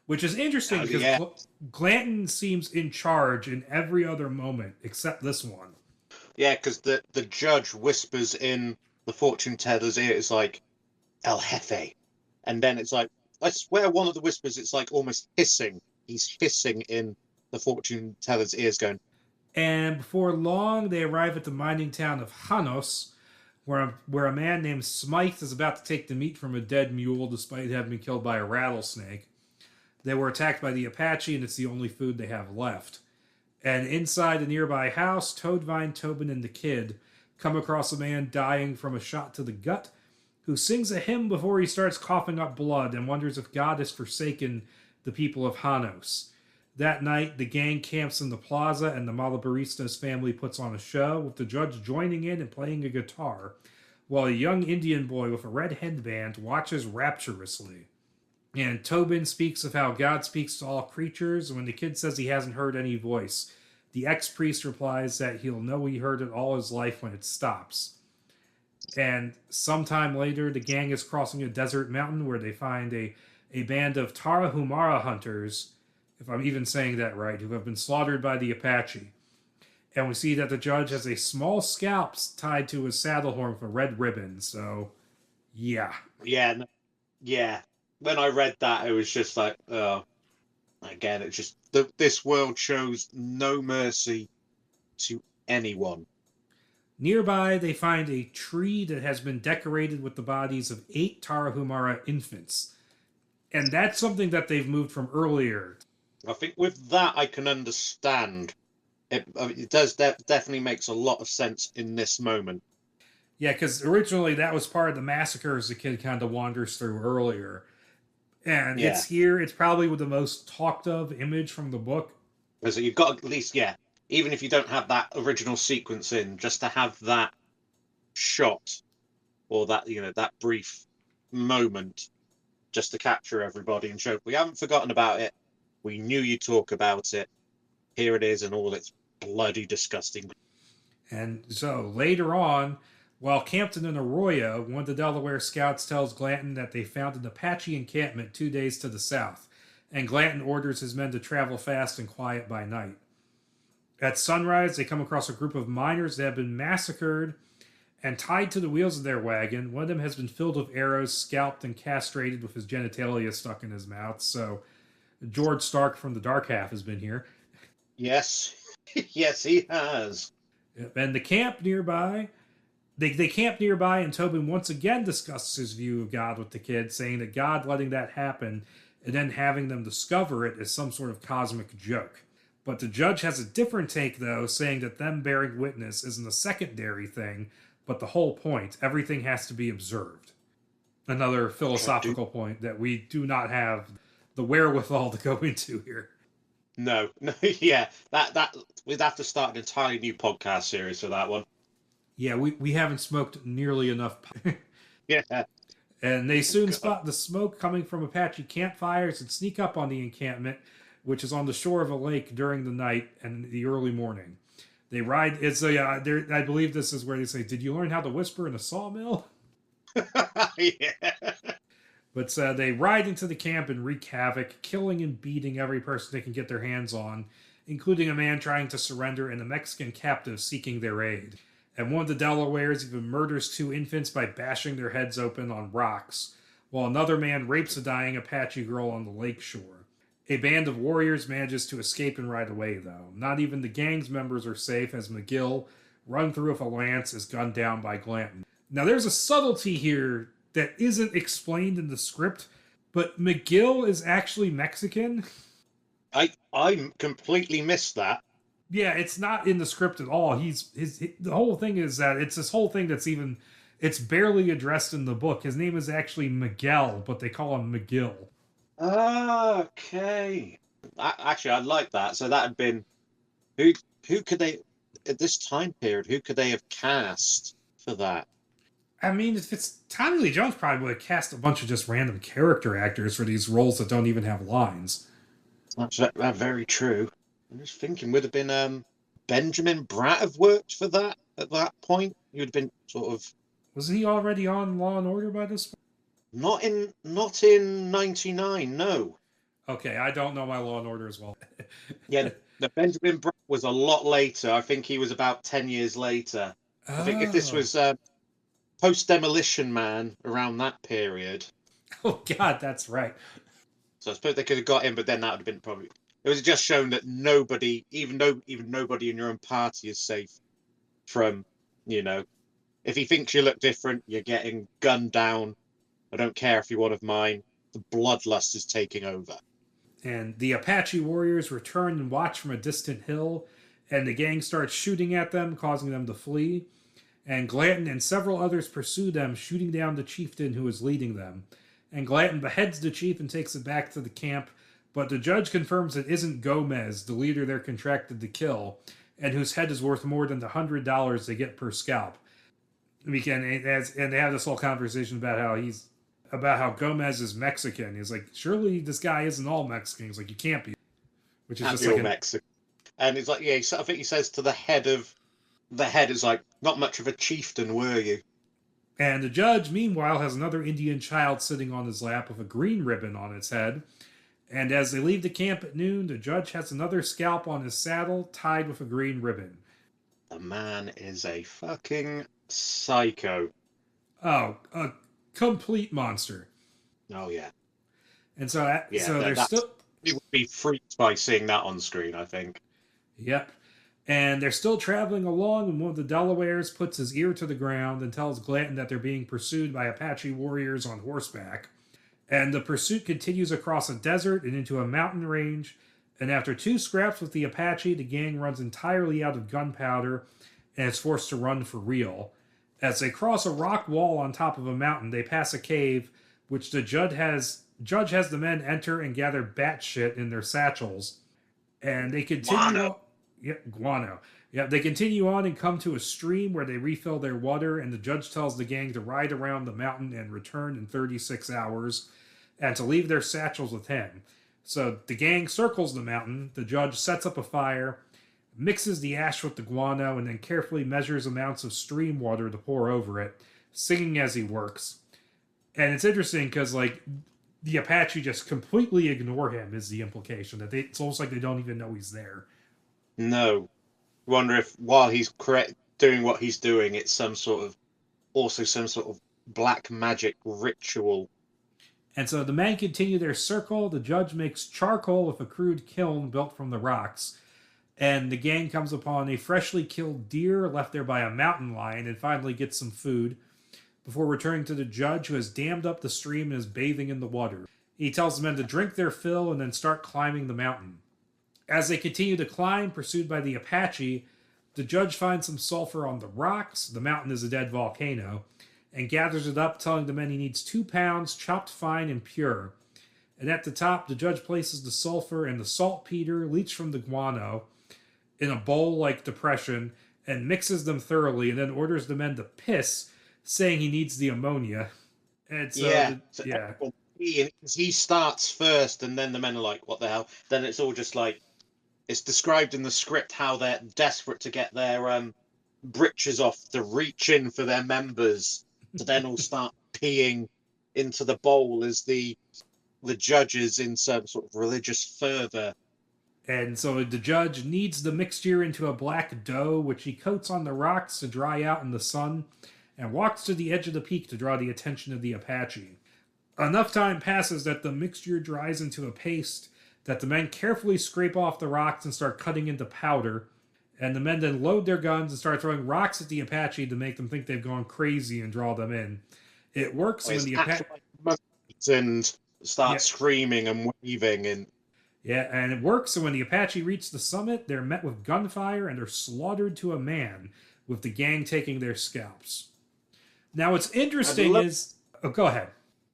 [SPEAKER 1] Which is interesting because Glanton seems in charge in every other moment except this one.
[SPEAKER 2] Yeah, because the judge whispers in the fortune teller's ear, it's like, El Jefe. And then it's like, I swear one of the whispers, it's like almost hissing. He's hissing in the fortune teller's ears going.
[SPEAKER 1] And before long, they arrive at the mining town of Janos, where a man named Smythe is about to take the meat from a dead mule despite having been killed by a rattlesnake. They were attacked by the Apache, and it's the only food they have left. And inside a nearby house, Toadvine, Tobin, and the kid come across a man dying from a shot to the gut, who sings a hymn before he starts coughing up blood and wonders if God has forsaken the people of Janos. That night, the gang camps in the plaza, and the Malabarista's family puts on a show, with the judge joining in and playing a guitar, while a young Indian boy with a red headband watches rapturously. And Tobin speaks of how God speaks to all creatures, and when the kid says he hasn't heard any voice, the ex-priest replies that he'll know he heard it all his life when it stops. And sometime later, the gang is crossing a desert mountain where they find a band of Tarahumara hunters, if I'm even saying that right, who have been slaughtered by the Apache. And we see that the judge has a small scalp tied to his saddle horn with a red ribbon, so yeah.
[SPEAKER 2] Yeah. When I read that, it was just like, again, it's just, this world shows no mercy to anyone.
[SPEAKER 1] Nearby, they find a tree that has been decorated with the bodies of 8 Tarahumara infants. And that's something that they've moved from earlier.
[SPEAKER 2] I think with that, I can understand. It does definitely makes a lot of sense in this moment.
[SPEAKER 1] Yeah, because originally that was part of the massacres the kid kind of wanders through earlier. And it's here, it's probably with the most talked of image from the book.
[SPEAKER 2] So you've got at least, even if you don't have that original sequence in, just to have that shot or that, that brief moment just to capture everybody and show we haven't forgotten about it. We knew you'd talk about it. Here it is in all its bloody disgusting.
[SPEAKER 1] And so later on, while camped in an arroyo, one of the Delaware scouts tells Glanton that they found an Apache encampment 2 days to the south, and Glanton orders his men to travel fast and quiet by night. At sunrise, they come across a group of miners that have been massacred and tied to the wheels of their wagon. One of them has been filled with arrows, scalped, and castrated with his genitalia stuck in his mouth, so George Stark from the Dark Half has been here.
[SPEAKER 2] Yes. Yes, he has.
[SPEAKER 1] And the camp nearby... They camp nearby, and Tobin once again discusses his view of God with the kid, saying that God letting that happen and then having them discover it is some sort of cosmic joke. But the judge has a different take, though, saying that them bearing witness isn't a secondary thing, but the whole point, everything has to be observed. Another philosophical point that we do not have the wherewithal to go into here.
[SPEAKER 2] No, yeah, that we'd have to start an entirely new podcast series for that one.
[SPEAKER 1] Yeah, we haven't smoked nearly enough.
[SPEAKER 2] Yeah.
[SPEAKER 1] And they soon spot the smoke coming from Apache campfires and sneak up on the encampment, which is on the shore of a lake during the night and the early morning. They ride. I believe this is where they say, "Did you learn how to whisper in a sawmill?"
[SPEAKER 2] Yeah.
[SPEAKER 1] But they ride into the camp and wreak havoc, killing and beating every person they can get their hands on, including a man trying to surrender and a Mexican captive seeking their aid. And one of the Delawares even murders 2 infants by bashing their heads open on rocks, while another man rapes a dying Apache girl on the lake shore. A band of warriors manages to escape and ride away, though. Not even the gang's members are safe, as McGill, run through with a lance, is gunned down by Glanton. Now, there's a subtlety here that isn't explained in the script, but McGill is actually Mexican.
[SPEAKER 2] I completely missed that.
[SPEAKER 1] Yeah, it's not in the script at all. The whole thing is that it's this whole thing it's barely addressed in the book. His name is actually Miguel, but they call him McGill.
[SPEAKER 2] Okay. Actually, I like that. So that had been who could they at this time period? Who could they have cast for that?
[SPEAKER 1] I mean, if it's Tommy Lee Jones, probably would have cast a bunch of just random character actors for these roles that don't even have lines.
[SPEAKER 2] That's very true. I'm just thinking, would have been Benjamin Bratt have worked for that at that point? He would have been sort of.
[SPEAKER 1] Was he already on Law and Order by this point?
[SPEAKER 2] Not in '99, no.
[SPEAKER 1] Okay, I don't know my Law and Order as well.
[SPEAKER 2] Yeah, the Benjamin Bratt was a lot later. I think he was about 10 years later. I think if this was post-Demolition Man around that period.
[SPEAKER 1] Oh God, that's right.
[SPEAKER 2] So I suppose they could have got him, but then that would have been probably. It was just shown that nobody, even nobody in your own party is safe from, if he thinks you look different, you're getting gunned down. I don't care if you're one of mine. The bloodlust is taking over.
[SPEAKER 1] And the Apache warriors return and watch from a distant hill, and the gang starts shooting at them, causing them to flee. And Glanton and several others pursue them, shooting down the chieftain who is leading them. And Glanton beheads the chief and takes it back to the camp, but the judge confirms it isn't Gomez, the leader they're contracted to kill, and whose head is worth more than the $100 they get per scalp. And they have this whole conversation about how Gomez is Mexican. He's like, surely this guy isn't all Mexican. He's like, you can't be. Which is just like
[SPEAKER 2] Mexican. And he's like, yeah, I think he says to the head is like, not much of a chieftain, were you?
[SPEAKER 1] And the judge, meanwhile, has another Indian child sitting on his lap with a green ribbon on its head. And as they leave the camp at noon, the judge has another scalp on his saddle tied with a green ribbon.
[SPEAKER 2] The man is a fucking psycho.
[SPEAKER 1] Oh, a complete monster.
[SPEAKER 2] Oh, yeah.
[SPEAKER 1] And so they're still...
[SPEAKER 2] You would be freaked by seeing that on screen, I think.
[SPEAKER 1] Yep. And they're still traveling along when one of the Delawares puts his ear to the ground and tells Glanton that they're being pursued by Apache warriors on horseback. And the pursuit continues across a desert and into a mountain range, and after 2 scraps with the Apache, the gang runs entirely out of gunpowder and is forced to run for real. As they cross a rock wall on top of a mountain, they pass a cave, which the judge has the men enter and gather bat shit in their satchels. And they continue... Guano. Yeah, they continue on and come to a stream where they refill their water, and the judge tells the gang to ride around the mountain and return in 36 hours, and to leave their satchels with him. So the gang circles the mountain, the judge sets up a fire, mixes the ash with the guano, and then carefully measures amounts of stream water to pour over it, singing as he works. And it's interesting because, the Apache just completely ignore him, is the implication. That it's almost like they don't even know he's there.
[SPEAKER 2] No. Wonder if while he's doing what he's doing, it's some sort of black magic ritual.
[SPEAKER 1] And so the men continue their circle. The judge makes charcoal with a crude kiln built from the rocks. And the gang comes upon a freshly killed deer left there by a mountain lion and finally gets some food before returning to the judge, who has dammed up the stream and is bathing in the water. He tells the men to drink their fill and then start climbing the mountain. As they continue to climb, pursued by the Apache, The judge finds some sulfur on the rocks. The mountain is a dead volcano, and gathers it up, telling the men he needs 2 pounds, chopped fine and pure. And at the top, the judge places the sulfur and the saltpeter leached from the guano in a bowl-like depression and mixes them thoroughly, and then orders the men to piss, saying he needs the ammonia. And so,
[SPEAKER 2] he starts first, and then the men are like, "What the hell?" Then it's all just like, it's described in the script how they're desperate to get their britches off to reach in for their members to then all start peeing into the bowl as the judges in some sort of religious fervor.
[SPEAKER 1] And so the judge kneads the mixture into a black dough, which he coats on the rocks to dry out in the sun, and walks to the edge of the peak to draw the attention of the Apache. Enough time passes that the mixture dries into a paste that the men carefully scrape off the rocks and start cutting into powder. And the men then load their guns and start throwing rocks at the Apache to make them think they've gone crazy and draw them in. It works when the Apache...
[SPEAKER 2] and start screaming and waving and...
[SPEAKER 1] Yeah, and it works, and when the Apache reach the summit, they're met with gunfire and are slaughtered to a man, with the gang taking their scalps. Now, what's interesting is... Oh, go ahead.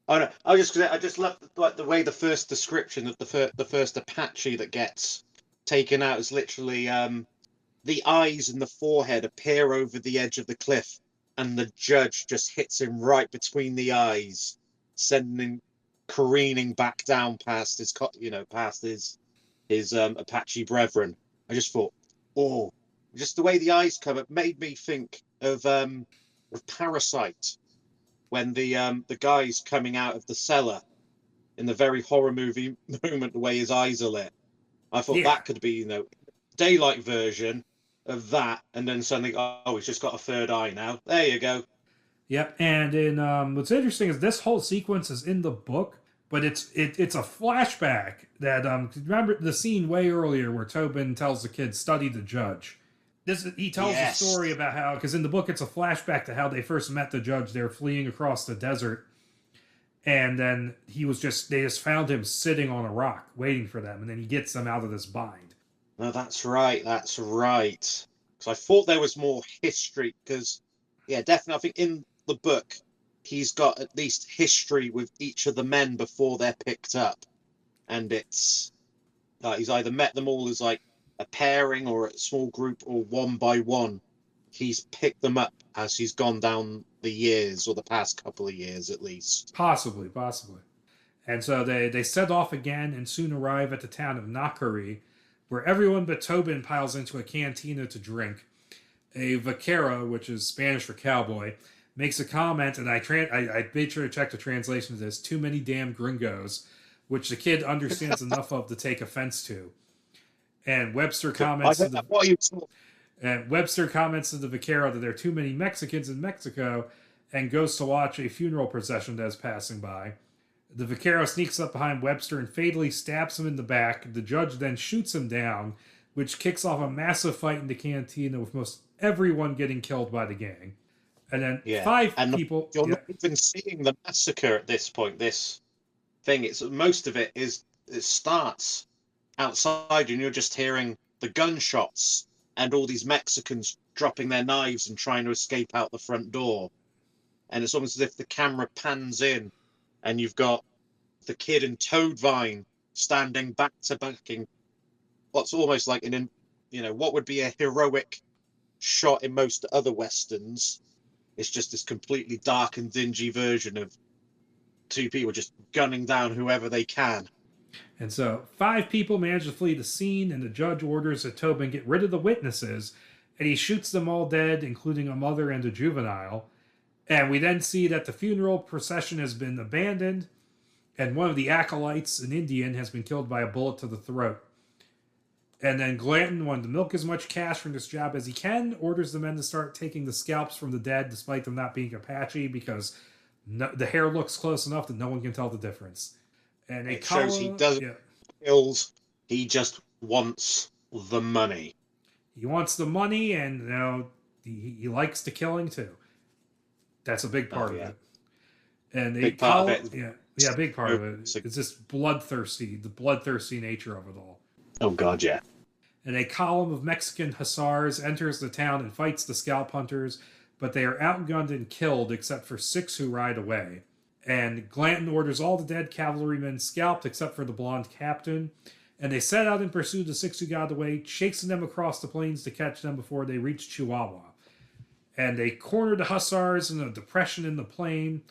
[SPEAKER 2] Oh, no, I just love the way the first description of the first Apache that gets taken out is literally the eyes and the forehead appear over the edge of the cliff, and the judge just hits him right between the eyes, sending him careening back down past his Apache brethren. I just thought, just the way the eyes come, it made me think of Parasite, when the guy's coming out of the cellar in the very horror movie moment, the way his eyes are lit. I thought that could be, daylight version of that, and then suddenly, he's just got a third eye now. There you go.
[SPEAKER 1] Yep, and in what's interesting is this whole sequence is in the book, but it's a flashback that remember the scene way earlier where Tobin tells the kids study the judge. He tells a story about how, because in the book it's a flashback to how they first met the judge. They were fleeing across the desert, and then they just found him sitting on a rock waiting for them, and then he gets them out of this bind.
[SPEAKER 2] No, that's right. Because I thought there was more history, because definitely I think in the book he's got at least history with each of the men before they're picked up, and it's he's either met them all as like a pairing or a small group or one by one. He's picked them up as he's gone down the years, or the past couple of years at least.
[SPEAKER 1] Possibly. And so they set off again and soon arrive at the town of Nakari, where everyone but Tobin piles into a cantina to drink. A vaquero, which is Spanish for cowboy, makes a comment, and I made sure to check the translation of this, "Too many damn gringos," which the kid understands enough of to take offense to. And Webster comments to the vaquero that there are too many Mexicans in Mexico, and goes to watch a funeral procession that is passing by. The vaquero sneaks up behind Webster and fatally stabs him in the back. The judge then shoots him down, which kicks off a massive fight in the cantina with most everyone getting killed by the gang. And then people...
[SPEAKER 2] You're not even seeing the massacre at this point. This thing, most of it starts outside, and you're just hearing the gunshots and all these Mexicans dropping their knives and trying to escape out the front door. And it's almost as if the camera pans in, and you've got the kid and Toadvine standing back to back in what's almost like what would be a heroic shot in most other westerns. It's just this completely dark and dingy version of two people just gunning down whoever they can.
[SPEAKER 1] And so 5 people manage to flee the scene, and the judge orders that Tobin get rid of the witnesses, and he shoots them all dead, including a mother and a juvenile. And we then see that the funeral procession has been abandoned, and one of the acolytes, an Indian, has been killed by a bullet to the throat. And then Glanton, wanting to milk as much cash from this job as he can, orders the men to start taking the scalps from the dead, despite them not being Apache, because the hair looks close enough that no one can tell the difference. And
[SPEAKER 2] it shows he doesn't kills. He just wants the money.
[SPEAKER 1] He wants the money, and he likes the killing too. That's a big part of it. And big part of it. Big part of it. It's just bloodthirsty, the bloodthirsty nature of it all.
[SPEAKER 2] Oh God, yeah.
[SPEAKER 1] and a column of Mexican hussars enters the town and fights the scalp hunters, but they are outgunned and killed except for 6 who ride away. And Glanton orders all the dead cavalrymen scalped except for the blonde captain, and they set out in pursuit of the 6 who got away, chasing them across the plains to catch them before they reach Chihuahua. And they corner the hussars in a depression in the plain,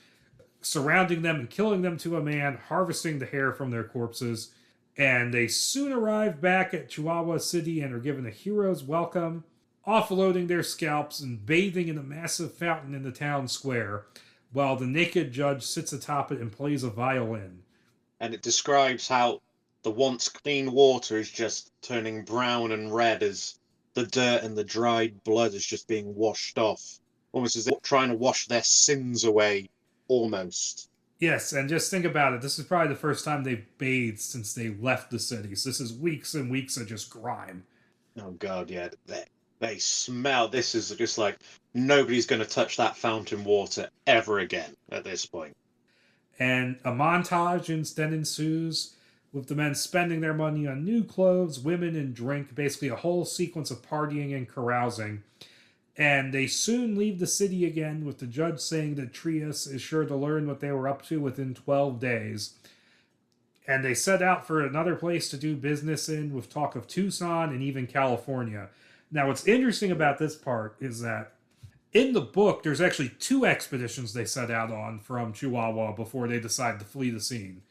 [SPEAKER 1] surrounding them and killing them to a man, harvesting the hair from their corpses. And they soon arrive back at Chihuahua City and are given a hero's welcome, offloading their scalps and bathing in a massive fountain in the town square, while the naked judge sits atop it and plays a violin.
[SPEAKER 2] And it describes how the once clean water is just turning brown and red as the dirt and the dried blood is just being washed off, almost as they're trying to wash their sins away, almost.
[SPEAKER 1] Yes, and just think about it. This is probably the first time they've bathed since they left the city. So this is weeks and weeks of just grime.
[SPEAKER 2] Oh god, yeah. They smell. This is just like nobody's going to touch that fountain water ever again at this point.
[SPEAKER 1] And a montage instead ensues, with the men spending their money on new clothes, women, and drink, basically a whole sequence of partying and carousing. And they soon leave the city again, with the judge saying that Trias is sure to learn what they were up to within 12 days. And they set out for another place to do business in, with talk of Tucson and even California. Now, what's interesting about this part is that in the book, there's actually 2 expeditions they set out on from Chihuahua before they decide to flee the scene.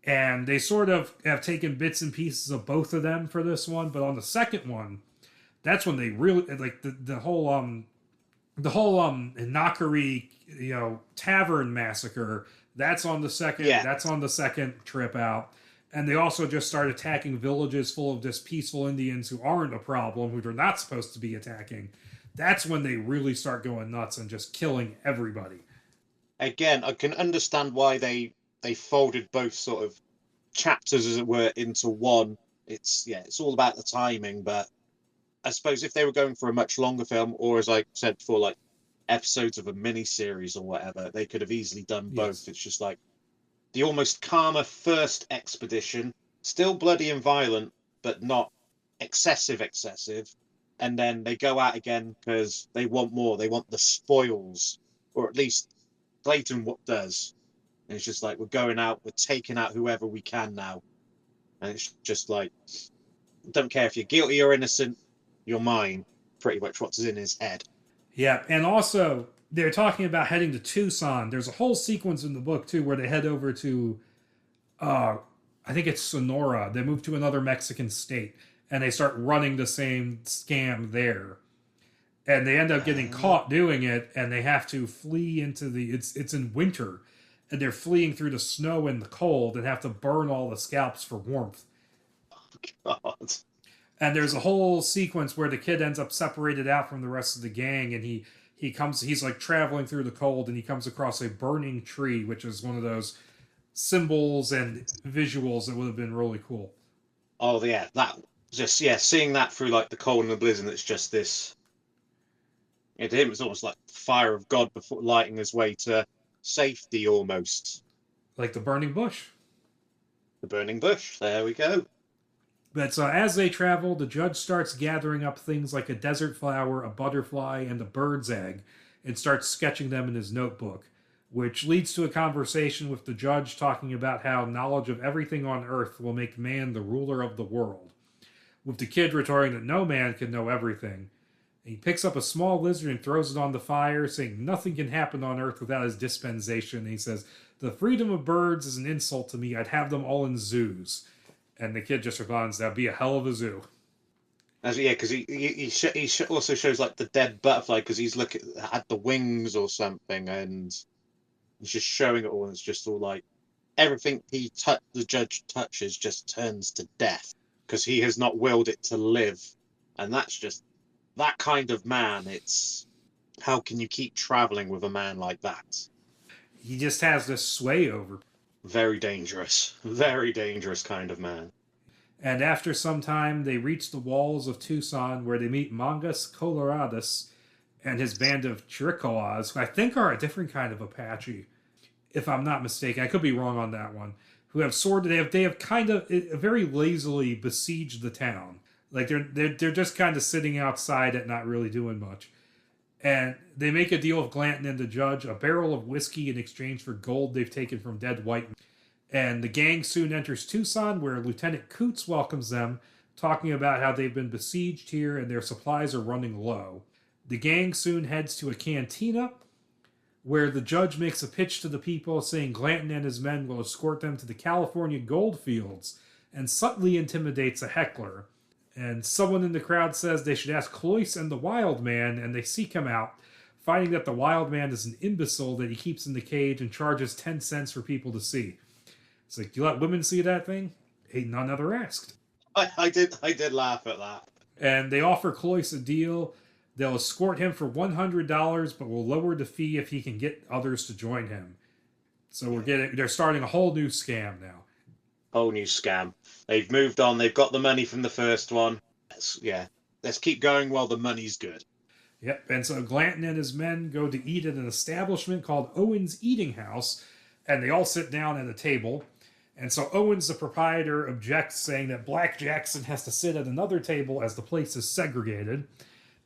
[SPEAKER 1] And they sort of have taken bits and pieces of both of them for this one, but on the second one, that's when they really like the whole Inakari, tavern massacre. That's on the second. Yeah. That's on the second trip out, and they also just start attacking villages full of just peaceful Indians who aren't a problem, who they're not supposed to be attacking. That's when they really start going nuts and just killing everybody.
[SPEAKER 2] Again, I can understand why they folded both sort of chapters, as it were, into one. It's all about the timing, but I suppose if they were going for a much longer film, or as I said before, like episodes of a mini-series or whatever, they could have easily done both. Yes. It's just like the almost calmer first expedition, still bloody and violent, but not excessive. And then they go out again because they want more. They want the spoils, or at least Clayton does. And it's just like, we're going out, we're taking out whoever we can now. And it's just like, don't care if you're guilty or innocent, you're mine. Pretty much what's in his head.
[SPEAKER 1] Yeah, and also, they're talking about heading to Tucson. There's a whole sequence in the book, too, where they head over to, I think it's Sonora. They move to another Mexican state, and they start running the same scam there. And they end up getting caught doing it, and they have to flee into it's in winter, and they're fleeing through the snow and the cold and have to burn all the scalps for warmth.
[SPEAKER 2] Oh, God.
[SPEAKER 1] And there's a whole sequence where the kid ends up separated out from the rest of the gang, and he's like traveling through the cold, and he comes across a burning tree, which is one of those symbols and visuals that would have been really cool.
[SPEAKER 2] Oh yeah, seeing that through like the cold and the blizzard, it's just this. To him, it's almost like the fire of God before lighting his way to safety, almost.
[SPEAKER 1] Like the burning bush.
[SPEAKER 2] The burning bush. There we go.
[SPEAKER 1] But as they travel, the judge starts gathering up things like a desert flower, a butterfly, and a bird's egg, and starts sketching them in his notebook, which leads to a conversation with the judge talking about how knowledge of everything on Earth will make man the ruler of the world, with the kid retorting that no man can know everything. And he picks up a small lizard and throws it on the fire, saying nothing can happen on Earth without his dispensation. And he says, the freedom of birds is an insult to me. I'd have them all in zoos. And the kid just responds, that'd be a hell of a zoo.
[SPEAKER 2] Because he also shows like the dead butterfly because he's looking at the wings or something, and he's just showing it all, and it's just all like everything the judge touches just turns to death because he has not willed it to live, and that's just that kind of man. It's how can you keep traveling with a man like that?
[SPEAKER 1] He just has this sway over.
[SPEAKER 2] Very dangerous kind of man.
[SPEAKER 1] And after some time, they reach the walls of Tucson, where they meet Mangas Coloradas and his band of Chiricahuas, who I think are a different kind of Apache, if I'm not mistaken. I could be wrong on that one. Who have they have kind of very lazily besieged the town. Like they're just kind of sitting outside it, not really doing much. And they make a deal with Glanton and the judge, a barrel of whiskey in exchange for gold they've taken from dead white men. And the gang soon enters Tucson, where Lieutenant Coots welcomes them, talking about how they've been besieged here and their supplies are running low. The gang soon heads to a cantina, where the judge makes a pitch to the people saying Glanton and his men will escort them to the California gold fields, and subtly intimidates a heckler. And someone in the crowd says they should ask Cloyce and the Wild Man, and they seek him out, finding that the Wild Man is an imbecile that he keeps in the cage and charges 10 cents for people to see. It's like, you let women see that thing? Ain't none ever asked.
[SPEAKER 2] I did laugh at that.
[SPEAKER 1] And they offer Cloyce a deal. They'll escort him for $100, but will lower the fee if he can get others to join him. So they're starting a whole new scam now.
[SPEAKER 2] Whole new scam. They've moved on. They've got the money from the first one. Let's keep going while the money's good.
[SPEAKER 1] Yep. And so Glanton and his men go to eat at an establishment called Owen's Eating House, and they all sit down at a table. And so Owens, the proprietor, objects, saying that Black Jackson has to sit at another table as the place is segregated.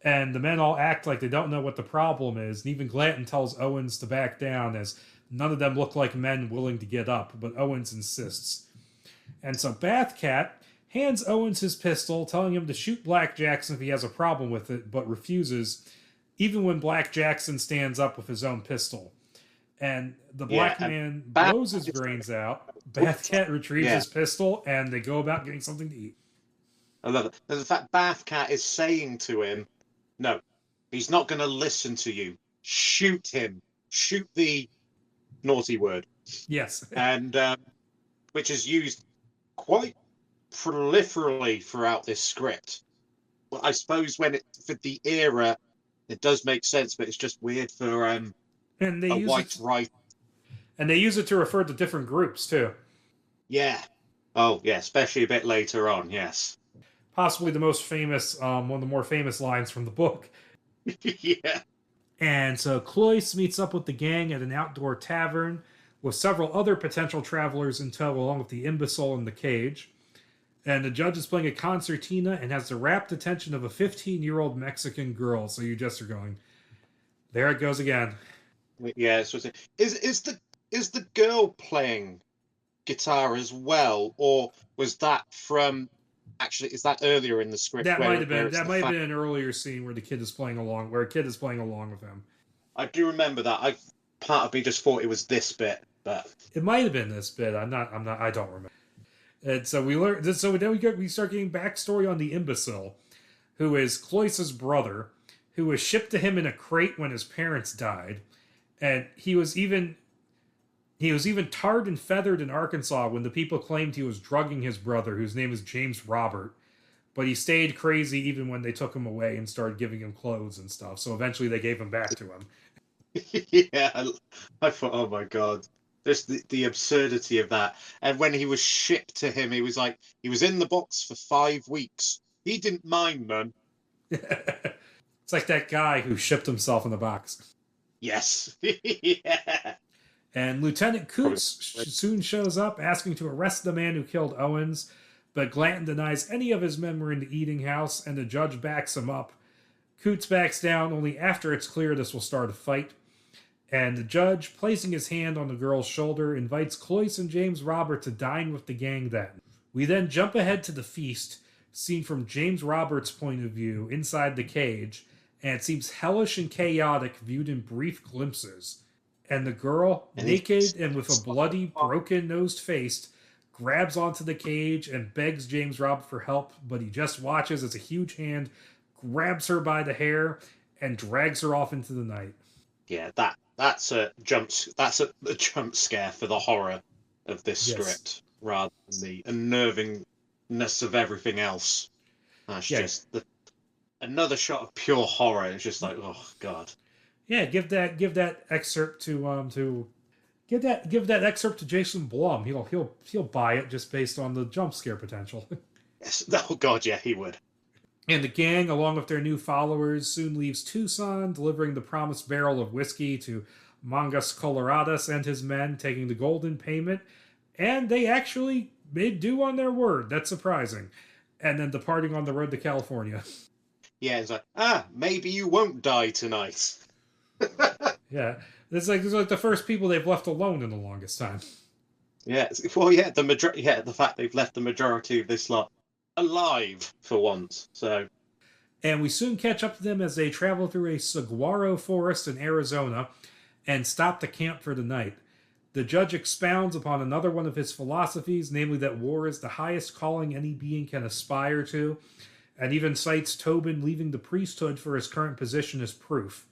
[SPEAKER 1] And the men all act like they don't know what the problem is. And even Glanton tells Owens to back down, as none of them look like men willing to get up. But Owens insists. And so Bathcat hands Owens his pistol, telling him to shoot Black Jackson if he has a problem with it, but refuses, even when Black Jackson stands up with his own pistol. And the black man blows his brains out. Bathcat retrieves his pistol, and they go about getting something to eat.
[SPEAKER 2] I love it. And the fact Bathcat is saying to him, no, he's not going to listen to you. Shoot him. Shoot the naughty word.
[SPEAKER 1] Yes.
[SPEAKER 2] And which is used quite proliferally throughout this script. Well, I suppose for the era, it does make sense, but it's just weird for
[SPEAKER 1] and they
[SPEAKER 2] a
[SPEAKER 1] use
[SPEAKER 2] white writer.
[SPEAKER 1] And they use it to refer to different groups, too.
[SPEAKER 2] Yeah. Oh, yeah, especially a bit later on, yes.
[SPEAKER 1] Possibly the most famous, one of the more famous lines from the book.
[SPEAKER 2] Yeah.
[SPEAKER 1] And so Cloyce meets up with the gang at an outdoor tavern with several other potential travelers in tow, along with the imbecile in the cage. And the judge is playing a concertina and has the rapt attention of a 15-year-old Mexican girl. So you just are going, there it goes again.
[SPEAKER 2] Yeah, so is the girl playing guitar as well, or was that is that earlier in the script?
[SPEAKER 1] That might have been an earlier scene where a kid is playing along with him.
[SPEAKER 2] I do remember that. Part of me just thought it was this bit, but
[SPEAKER 1] it might have been this bit. I don't remember. And so we start getting backstory on the imbecile, who is Cloyce's brother, who was shipped to him in a crate when his parents died, and he was even tarred and feathered in Arkansas when the people claimed he was drugging his brother, whose name is James Robert. But he stayed crazy even when they took him away and started giving him clothes and stuff. So eventually they gave him back to him.
[SPEAKER 2] Yeah, I thought, oh my god, just the absurdity of that. And when he was shipped to him, he was in the box for 5 weeks. He didn't mind, man.
[SPEAKER 1] It's like that guy who shipped himself in the box.
[SPEAKER 2] Yes. Yeah.
[SPEAKER 1] And Lieutenant Coots soon shows up, asking to arrest the man who killed Owens, but Glanton denies any of his men were in the eating house, and the judge backs him up. Coots backs down only after it's clear this will start a fight, and the judge, placing his hand on the girl's shoulder, invites Cloyce and James Robert to dine with the gang then. We then jump ahead to the feast, seen from James Robert's point of view, inside the cage, and it seems hellish and chaotic viewed in brief glimpses. And the girl, naked and with a bloody, broken-nosed face, grabs onto the cage and begs James Robert for help, but he just watches as a huge hand grabs her by the hair and drags her off into the night.
[SPEAKER 2] Yeah, that's a jump scare for the horror of this script, rather than the unnervingness of everything else. That's just another shot of pure horror. It's just like, oh god.
[SPEAKER 1] Yeah, give that excerpt to Jason Blum. He'll buy it just based on the jump scare potential.
[SPEAKER 2] Yes. Oh god, yeah, he would.
[SPEAKER 1] And the gang, along with their new followers, soon leaves Tucson, delivering the promised barrel of whiskey to Mangas Coloradas and his men, taking the gold in payment. And they actually made due on their word. That's surprising. and then departing on the road to California.
[SPEAKER 2] Yeah, it's like, maybe you won't die tonight.
[SPEAKER 1] Yeah, it's like the first people they've left alone in the longest time.
[SPEAKER 2] Yeah, well, yeah, the fact they've left the majority of this lot alive for once. So,
[SPEAKER 1] And we soon catch up to them as they travel through a saguaro forest in Arizona and stop to camp for the night. The judge expounds upon another one of his philosophies, namely that war is the highest calling any being can aspire to, and even cites Tobin leaving the priesthood for his current position as proof.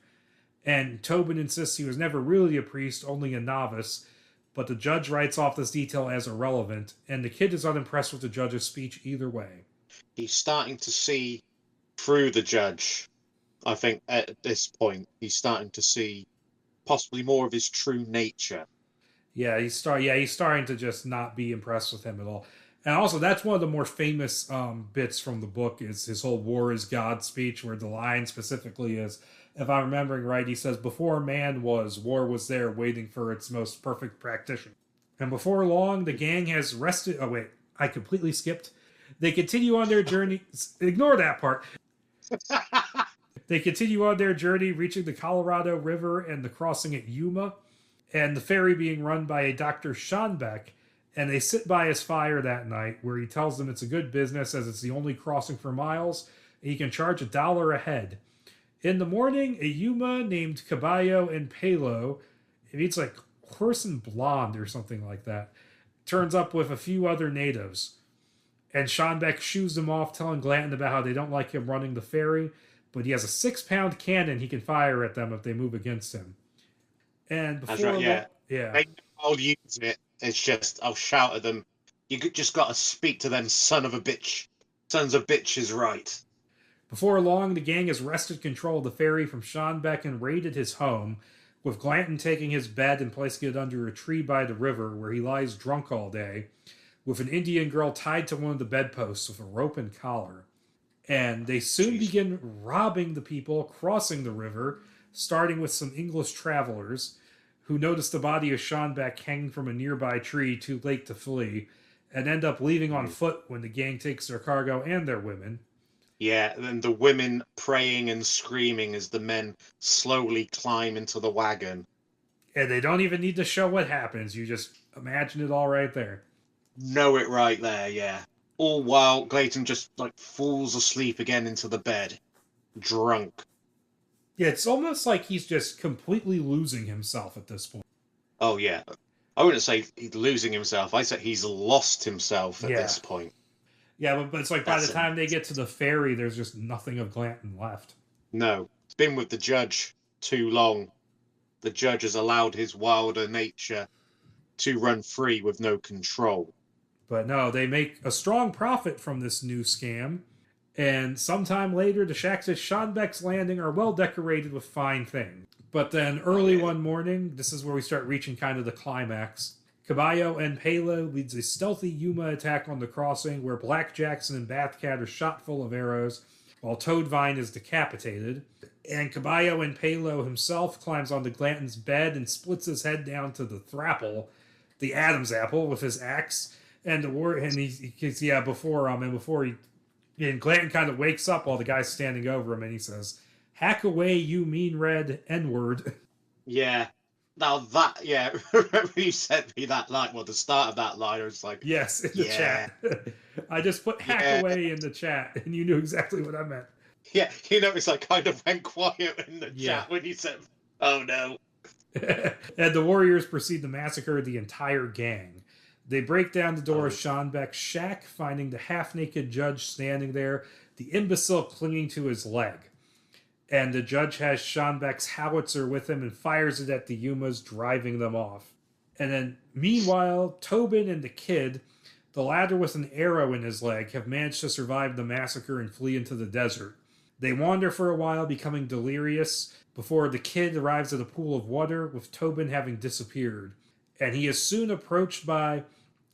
[SPEAKER 1] And Tobin insists he was never really a priest, only a novice, but the judge writes off this detail as irrelevant, and the kid is unimpressed with the judge's speech either way.
[SPEAKER 2] he's starting to see through the judge. I think at this point, he's starting to see possibly more of his true nature.
[SPEAKER 1] Yeah, he's starting to just not be impressed with him at all. And also, that's one of the more famous bits from the book is his whole "war is God" speech, where the line specifically is, if I'm remembering right, he says, "Before man was, war was there, waiting for its most perfect practitioner." And before long, the gang has rested. Oh wait, I completely skipped. They continue on their journey. Ignore that part. They continue on their journey, reaching the Colorado River and the crossing at Yuma, and the ferry being run by a Dr. Schonbeck, and they sit by his fire that night, where he tells them it's a good business as it's the only crossing for miles, and he can charge $1 a head. In the morning, a Yuma named Caballo and Palo, it means like horse and blonde or something like that, turns up with a few other natives. And Schonbeck shoos them off, telling Glanton about how they don't like him running the ferry, but he has a 6-pound cannon he can fire at them if they move against him. And before,
[SPEAKER 2] That's right, yeah.
[SPEAKER 1] Yeah.
[SPEAKER 2] I'll use it. It's just, I'll shout at them. You just got to speak to them, son of a bitch. Sons of bitches, right?
[SPEAKER 1] Before long, the gang has wrested control of the ferry from Schonbeck and raided his home, with Glanton taking his bed and placing it under a tree by the river, where he lies drunk all day, with an Indian girl tied to one of the bedposts with a rope and collar. And they soon begin robbing the people crossing the river, starting with some English travelers who notice the body of Schonbeck hanging from a nearby tree too late to flee, and end up leaving on foot when the gang takes their cargo and their women.
[SPEAKER 2] Yeah, and the women praying and screaming as the men slowly climb into the wagon.
[SPEAKER 1] And they don't even need to show what happens. You just imagine it all right there.
[SPEAKER 2] Know it right there, yeah. All while Glayton just falls asleep again into the bed, drunk.
[SPEAKER 1] Yeah, it's almost like he's just completely losing himself at this point.
[SPEAKER 2] Oh yeah, I wouldn't say he's losing himself. I said he's lost himself at this point.
[SPEAKER 1] Yeah, but it's like by the time they get to the ferry, there's just nothing of Glanton left.
[SPEAKER 2] No, it's been with the judge too long. The judge has allowed his wilder nature to run free with no control.
[SPEAKER 1] But no, they make a strong profit from this new scam. And sometime later, the shacks at Schonbeck's Landing are well decorated with fine things. But then early one morning, this is where we start reaching kind of the climax. Caballo and Palo leads a stealthy Yuma attack on the crossing where Black Jackson and Bathcat are shot full of arrows, while Toadvine is decapitated. And Caballo and Palo himself climbs onto Glanton's bed and splits his head down to the thrapple, the Adam's apple, with his axe. And Glanton kind of wakes up while the guy's standing over him, and he says, "Hack away, you mean red N-word."
[SPEAKER 2] Yeah. Now that, yeah, remember you sent me that line, the start of that line, I was like...
[SPEAKER 1] Yes, in the chat. I just put hack away in the chat, and you knew exactly what I meant.
[SPEAKER 2] Yeah, it's kind of went quiet in the chat when you said, oh no.
[SPEAKER 1] And the warriors proceed to massacre the entire gang. They break down the door of Schonbeck's shack, finding the half-naked judge standing there, the imbecile clinging to his leg. And the judge has Schonbeck's howitzer with him and fires it at the Yumas, driving them off. And then, meanwhile, Tobin and the kid, the latter with an arrow in his leg, have managed to survive the massacre and flee into the desert. They wander for a while, becoming delirious, before the kid arrives at a pool of water, with Tobin having disappeared. And he is soon approached by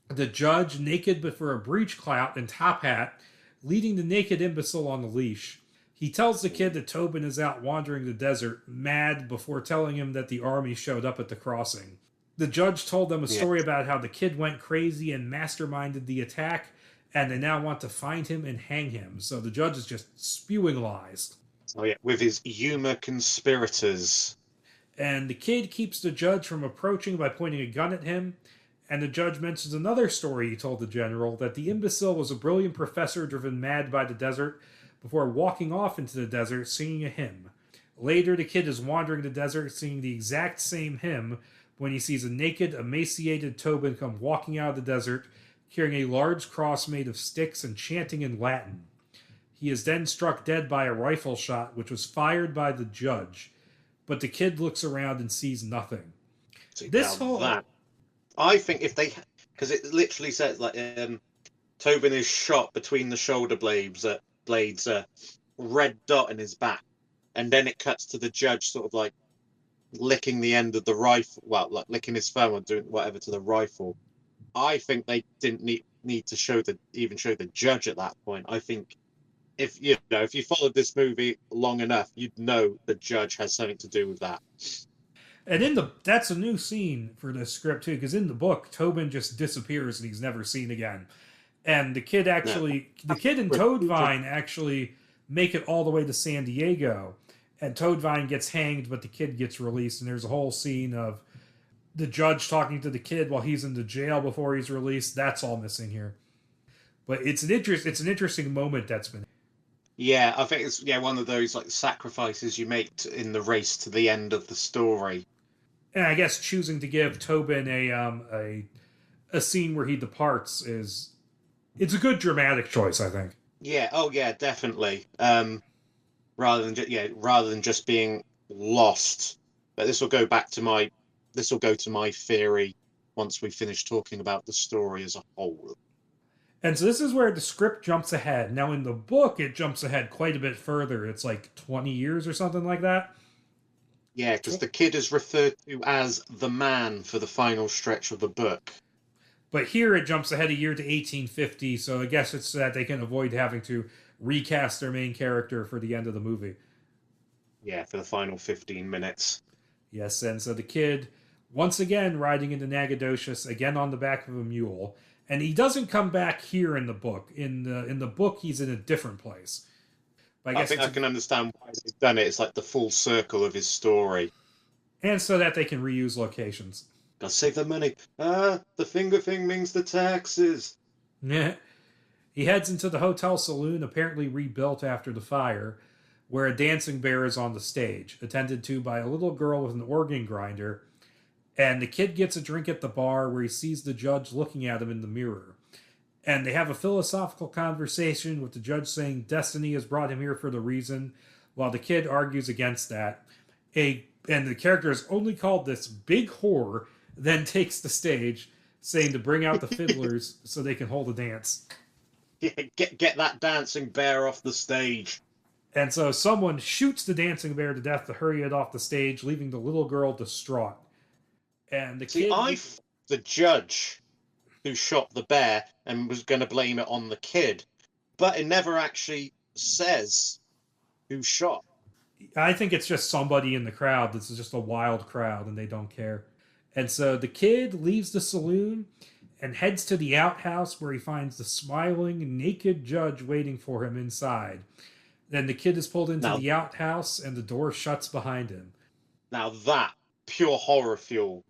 [SPEAKER 1] the judge, naked but for a breech clout and top hat, leading the naked imbecile on the leash. He tells the kid that Tobin is out wandering the desert, mad, before telling him that the army showed up at the crossing. The judge told them a story about how the kid went crazy and masterminded the attack, and they now want to find him and hang him. So the judge is just spewing lies.
[SPEAKER 2] Oh yeah, with his Yuma conspirators.
[SPEAKER 1] And the kid keeps the judge from approaching by pointing a gun at him. And the judge mentions another story he told the general, that the imbecile was a brilliant professor driven mad by the desert before walking off into the desert singing a hymn. Later, the kid is wandering the desert singing the exact same hymn when he sees a naked, emaciated Tobin come walking out of the desert carrying a large cross made of sticks and chanting in Latin. He is then struck dead by a rifle shot which was fired by the judge, but the kid looks around and sees nothing.
[SPEAKER 2] See, that I think if they, because it literally says like Tobin is shot between the shoulder blades, red dot in his back, and then it cuts to the judge sort of like licking the end of the rifle, well, like licking his thumb or doing whatever to the rifle. I think they didn't need to show the judge at that point. I think if you followed this movie long enough, you'd know the judge has something to do with that.
[SPEAKER 1] And that's a new scene for this script too, because in the book, Tobin just disappears and he's never seen again. And the kid and Toadvine actually make it all the way to San Diego, and Toadvine gets hanged, but the kid gets released. And there's a whole scene of the judge talking to the kid while he's in the jail before he's released. That's all missing here. But it's an interesting moment that's been.
[SPEAKER 2] Yeah, I think it's one of those like sacrifices you make in the race to the end of the story.
[SPEAKER 1] And I guess choosing to give Tobin a scene where he departs it's a good dramatic choice, I think.
[SPEAKER 2] Yeah. Oh yeah, definitely. Rather than just being lost. But this will go to my theory once we finish talking about the story as a whole.
[SPEAKER 1] And so this is where the script jumps ahead. Now in the book, it jumps ahead quite a bit further. It's like 20 years or something like that.
[SPEAKER 2] Yeah, because the kid is referred to as the man for the final stretch of the book.
[SPEAKER 1] But here it jumps ahead a year to 1850, so I guess it's so that they can avoid having to recast their main character for the end of the movie.
[SPEAKER 2] Yeah, for the final 15 minutes.
[SPEAKER 1] Yes, and so the kid, once again riding into Nacogdoches, again on the back of a mule. And he doesn't come back here in the book. In the book, he's in a different place.
[SPEAKER 2] But I think I can understand why they've done it. It's like the full circle of his story.
[SPEAKER 1] And so that they can reuse locations.
[SPEAKER 2] Gotta save the money. The finger thing means the taxes.
[SPEAKER 1] Yeah. He heads into the hotel saloon, apparently rebuilt after the fire, where a dancing bear is on the stage, attended to by a little girl with an organ grinder. And the kid gets a drink at the bar where he sees the judge looking at him in the mirror. And they have a philosophical conversation with the judge saying destiny has brought him here for the reason, while the kid argues against that. And the character is only called this big whore, then takes the stage, saying to bring out the fiddlers so they can hold a dance.
[SPEAKER 2] Yeah, get that dancing bear off the stage.
[SPEAKER 1] And so someone shoots the dancing bear to death to hurry it off the stage, leaving the little girl distraught. And
[SPEAKER 2] the judge who shot the bear and was going to blame it on the kid, but it never actually says who shot.
[SPEAKER 1] I think it's just somebody in the crowd. This is just a wild crowd and they don't care. And so the kid leaves the saloon and heads to the outhouse where he finds the smiling, naked judge waiting for him inside. Then the kid is pulled into the outhouse and the door shuts behind him.
[SPEAKER 2] Now that, pure horror fuel.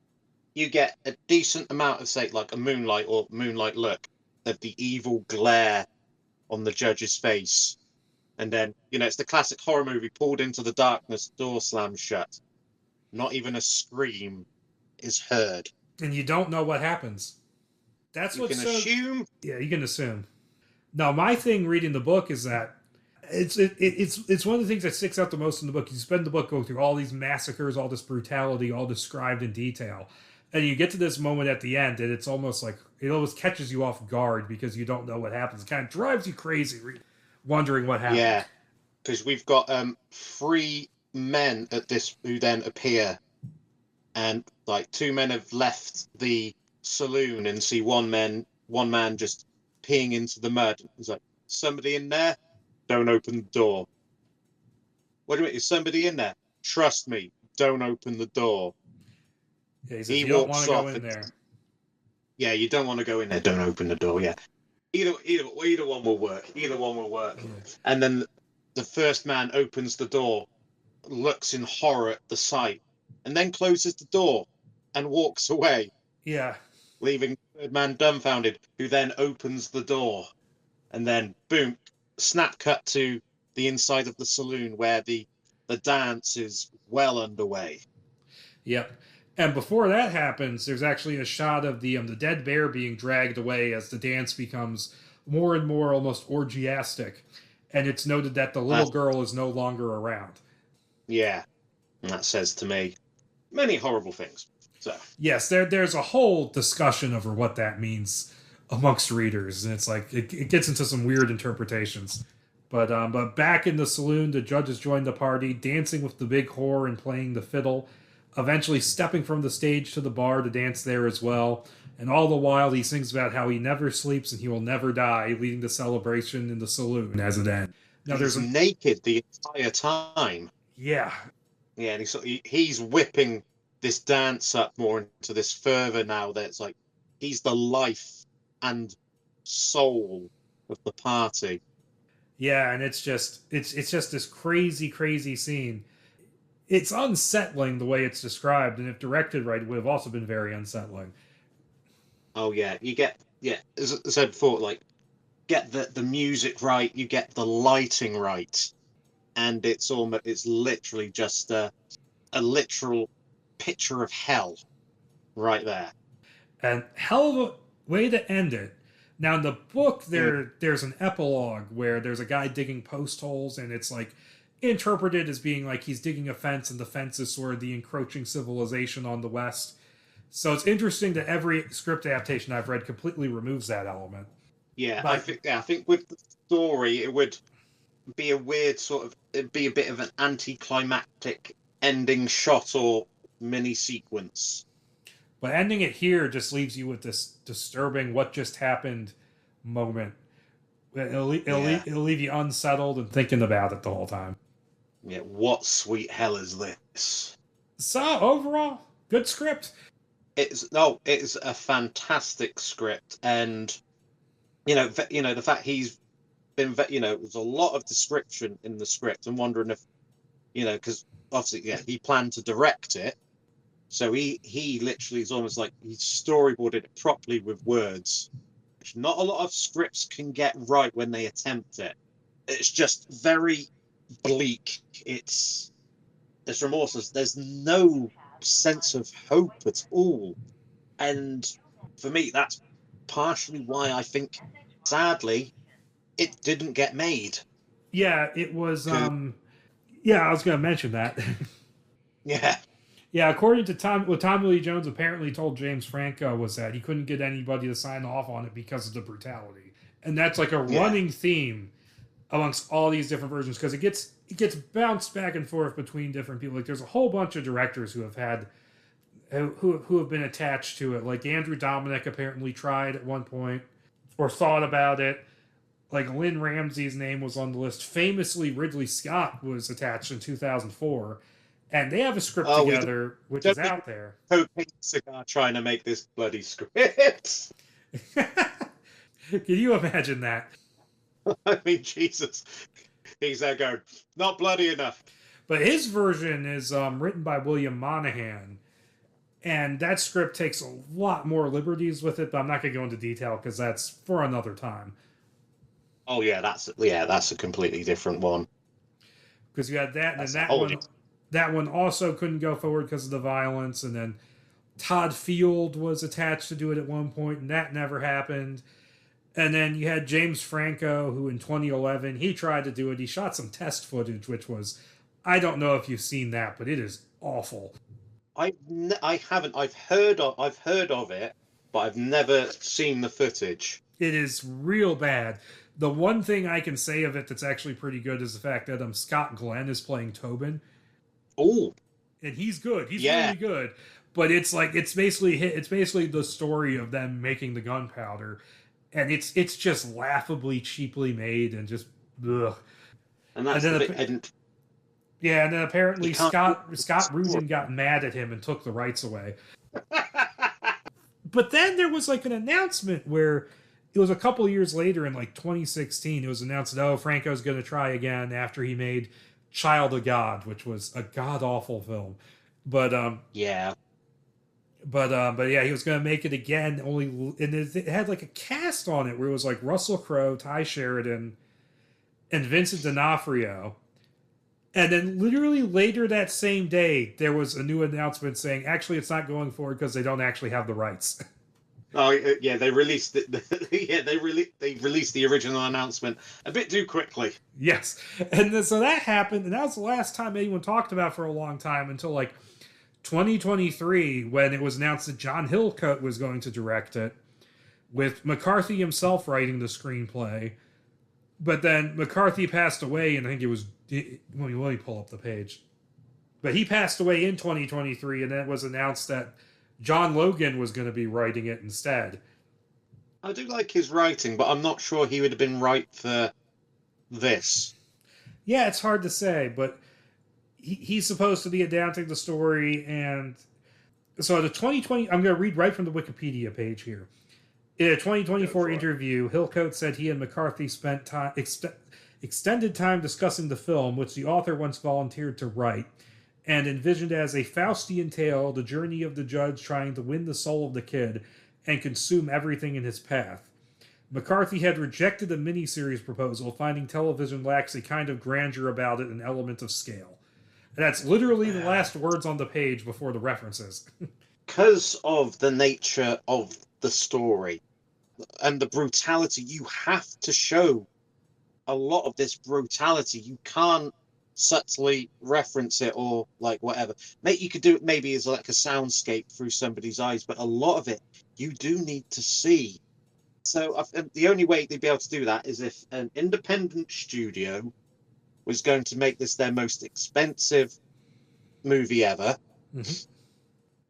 [SPEAKER 2] You get a decent amount of, say, like a moonlight look of the evil glare on the judge's face. And then, it's the classic horror movie, pulled into the darkness, door slams shut. Not even a scream is heard.
[SPEAKER 1] And you don't know what happens. That's what you can assume. Yeah, you can assume. Now, my thing reading the book is that it's one of the things that sticks out the most in the book. You spend the book going through all these massacres, all this brutality, all described in detail. And you get to this moment at the end, and it's almost like it almost catches you off guard because you don't know what happens. It kind of drives you crazy, wondering what happens.
[SPEAKER 2] Yeah, because we've got 3 men at this who then appear, and like 2 men have left the saloon and see one man just peeing into the mud. He's like, "Somebody in there? Don't open the door." What do you mean? Is somebody in there? Trust me, don't open the door.
[SPEAKER 1] Yeah, he says, you don't want to go in there.
[SPEAKER 2] Yeah, you don't want to go in there. Don't open the door. Yeah, Either one will work. Either one will work.
[SPEAKER 1] Yeah.
[SPEAKER 2] And then the first man opens the door, looks in horror at the sight, and then closes the door and walks away,
[SPEAKER 1] Yeah.
[SPEAKER 2] leaving the third man dumbfounded, who then opens the door. And then, boom, snap cut to the inside of the saloon where the dance is well underway.
[SPEAKER 1] Yep. And before that happens, there's actually a shot of the dead bear being dragged away as the dance becomes more and more almost orgiastic. And it's noted that the little girl is no longer around.
[SPEAKER 2] Yeah. And that says to me many horrible things. So
[SPEAKER 1] yes, there's a whole discussion over what that means amongst readers, and it's like it gets into some weird interpretations. But back in the saloon, the judges join the party, dancing with the big whore and playing the fiddle, eventually stepping from the stage to the bar to dance there as well. And all the while, he sings about how he never sleeps and he will never die, leading the celebration in the saloon as it ends.
[SPEAKER 2] Now, he's naked the entire time.
[SPEAKER 1] Yeah.
[SPEAKER 2] Yeah, and he's whipping this dance up more into this fervor now that it's like he's the life and soul of the party.
[SPEAKER 1] Yeah, and it's just this crazy scene. It's unsettling the way it's described, and if directed right, it would have also been very unsettling.
[SPEAKER 2] Oh yeah, you get as I said before, like get the music right, you get the lighting right, and it's literally just a literal picture of hell right there.
[SPEAKER 1] And hell of a way to end it. Now in the book, there's an epilogue where there's a guy digging post holes, and it's like interpreted as being like he's digging a fence, and the fence is sort of the encroaching civilization on the West. So it's interesting that every script adaptation I've read completely removes that element.
[SPEAKER 2] Yeah, I think with the story, it would be a weird it'd be a bit of an anticlimactic ending shot or mini sequence.
[SPEAKER 1] But ending it here just leaves you with this disturbing what just happened moment. It'll leave you unsettled and thinking about it the whole time.
[SPEAKER 2] Yeah, what sweet hell is this?
[SPEAKER 1] So overall, good script.
[SPEAKER 2] It's a fantastic script, and the fact he's been, there's a lot of description in the script. I'm wondering if, because obviously, he planned to direct it, so he literally is almost like he storyboarded it properly with words, which not a lot of scripts can get right when they attempt it. It's just very bleak. It's remorseless. There's no sense of hope at all, and for me, that's partially why I think, sadly, it didn't get made.
[SPEAKER 1] Yeah, it was. Yeah, I was going to mention that.
[SPEAKER 2] Yeah.
[SPEAKER 1] Yeah, according to what Tommy Lee Jones apparently told James Franco was that he couldn't get anybody to sign off on it because of the brutality, and that's like a running theme amongst all these different versions, because it gets bounced back and forth between different people. Like there's a whole bunch of directors who have been attached to it. Like Andrew Dominik apparently tried at one point or thought about it. Like Lynn Ramsey's name was on the list. Famously, Ridley Scott was attached in 2004, and they have a script together which is out there.
[SPEAKER 2] Cocaine Cigar trying to make this bloody script.
[SPEAKER 1] Can you imagine that?
[SPEAKER 2] I mean, Jesus. He's there going, not bloody enough.
[SPEAKER 1] But his version is written by William Monahan, and that script takes a lot more liberties with it, but I'm not going to go into detail because that's for another time.
[SPEAKER 2] Oh yeah, that's a completely different one.
[SPEAKER 1] Because you had that, and then that one also couldn't go forward because of the violence, and then Todd Field was attached to do it at one point, and that never happened. And then you had James Franco, who in 2011, he tried to do it. He shot some test footage, which was, I don't know if you've seen that, but it is awful.
[SPEAKER 2] I haven't. I've heard of it, but I've never seen the footage.
[SPEAKER 1] It is real bad. The one thing I can say of it that's actually pretty good is the fact that Scott Glenn is playing Tobin.
[SPEAKER 2] Oh,
[SPEAKER 1] and he's good. He's really good. But it's basically the story of them making the gunpowder. And it's just laughably cheaply made and just ugh.
[SPEAKER 2] And then
[SPEAKER 1] apparently Scott Rudin got mad at him and took the rights away. But then there was like an announcement where it was a couple of years later in like 2016. It was announced that Franco's going to try again after he made Child of God, which was a god awful film. But
[SPEAKER 2] Yeah.
[SPEAKER 1] but yeah, he was going to make it again. Only and it had like a cast on it where it was like Russell Crowe, Ty Sheridan, and Vincent D'Onofrio. And then literally later that same day, there was a new announcement saying, actually, it's not going forward because they don't actually have the rights.
[SPEAKER 2] Oh yeah, they released it. Yeah, they released the original announcement a bit too quickly.
[SPEAKER 1] Yes. And then, so that happened, and that was the last time anyone talked about for a long time until like 2023 when it was announced that John Hillcoat was going to direct it, with McCarthy himself writing the screenplay. But then McCarthy passed away, and I think it was. Let me pull up the page. But he passed away in 2023, and then it was announced that John Logan was going to be writing it instead.
[SPEAKER 2] I do like his writing, but I'm not sure he would have been right for this.
[SPEAKER 1] Yeah, it's hard to say, but he's supposed to be adapting the story, and so the 2020. I'm going to read right from the Wikipedia page here. In a 2024 interview, Hillcoat said he and McCarthy spent extended time discussing the film, which the author once volunteered to write, and envisioned as a Faustian tale, the journey of the judge trying to win the soul of the kid and consume everything in his path. McCarthy had rejected a miniseries proposal, finding television lacks a kind of grandeur about it and element of scale. And that's literally the last words on the page before the references.
[SPEAKER 2] Because of the nature of the story and the brutality, you have to show a lot of this brutality. You can't subtly reference it or like whatever. Maybe you could do it maybe as like a soundscape through somebody's eyes, but a lot of it you do need to see. So the only way they'd be able to do that is if an independent studio was going to make this their most expensive movie ever.
[SPEAKER 1] Mm-hmm.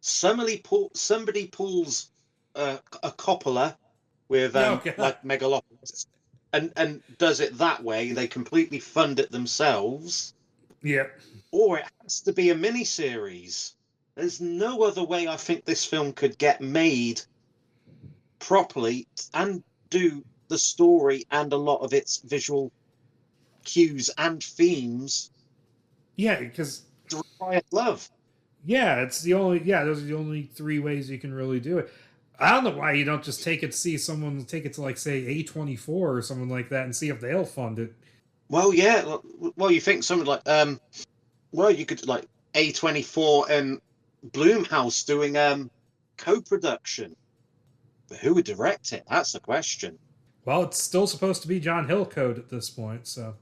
[SPEAKER 2] Somebody pulls a Coppola with like Megalopolis and does it that way. They completely fund it themselves.
[SPEAKER 1] Yeah.
[SPEAKER 2] Or it has to be a miniseries. There's no other way I think this film could get made properly and do the story and a lot of its visual cues and themes.
[SPEAKER 1] Yeah, because
[SPEAKER 2] To require love.
[SPEAKER 1] yeah, it's the only those are the only three ways you can really do it. I don't know why you don't just take it to like say A24 or someone like that and see if they'll fund it.
[SPEAKER 2] Well, yeah. Well, you think something like well, you could like A24 and Blumhouse doing co-production. But who would direct it? That's the question.
[SPEAKER 1] Well, it's still supposed to be John Hillcoat at this point, so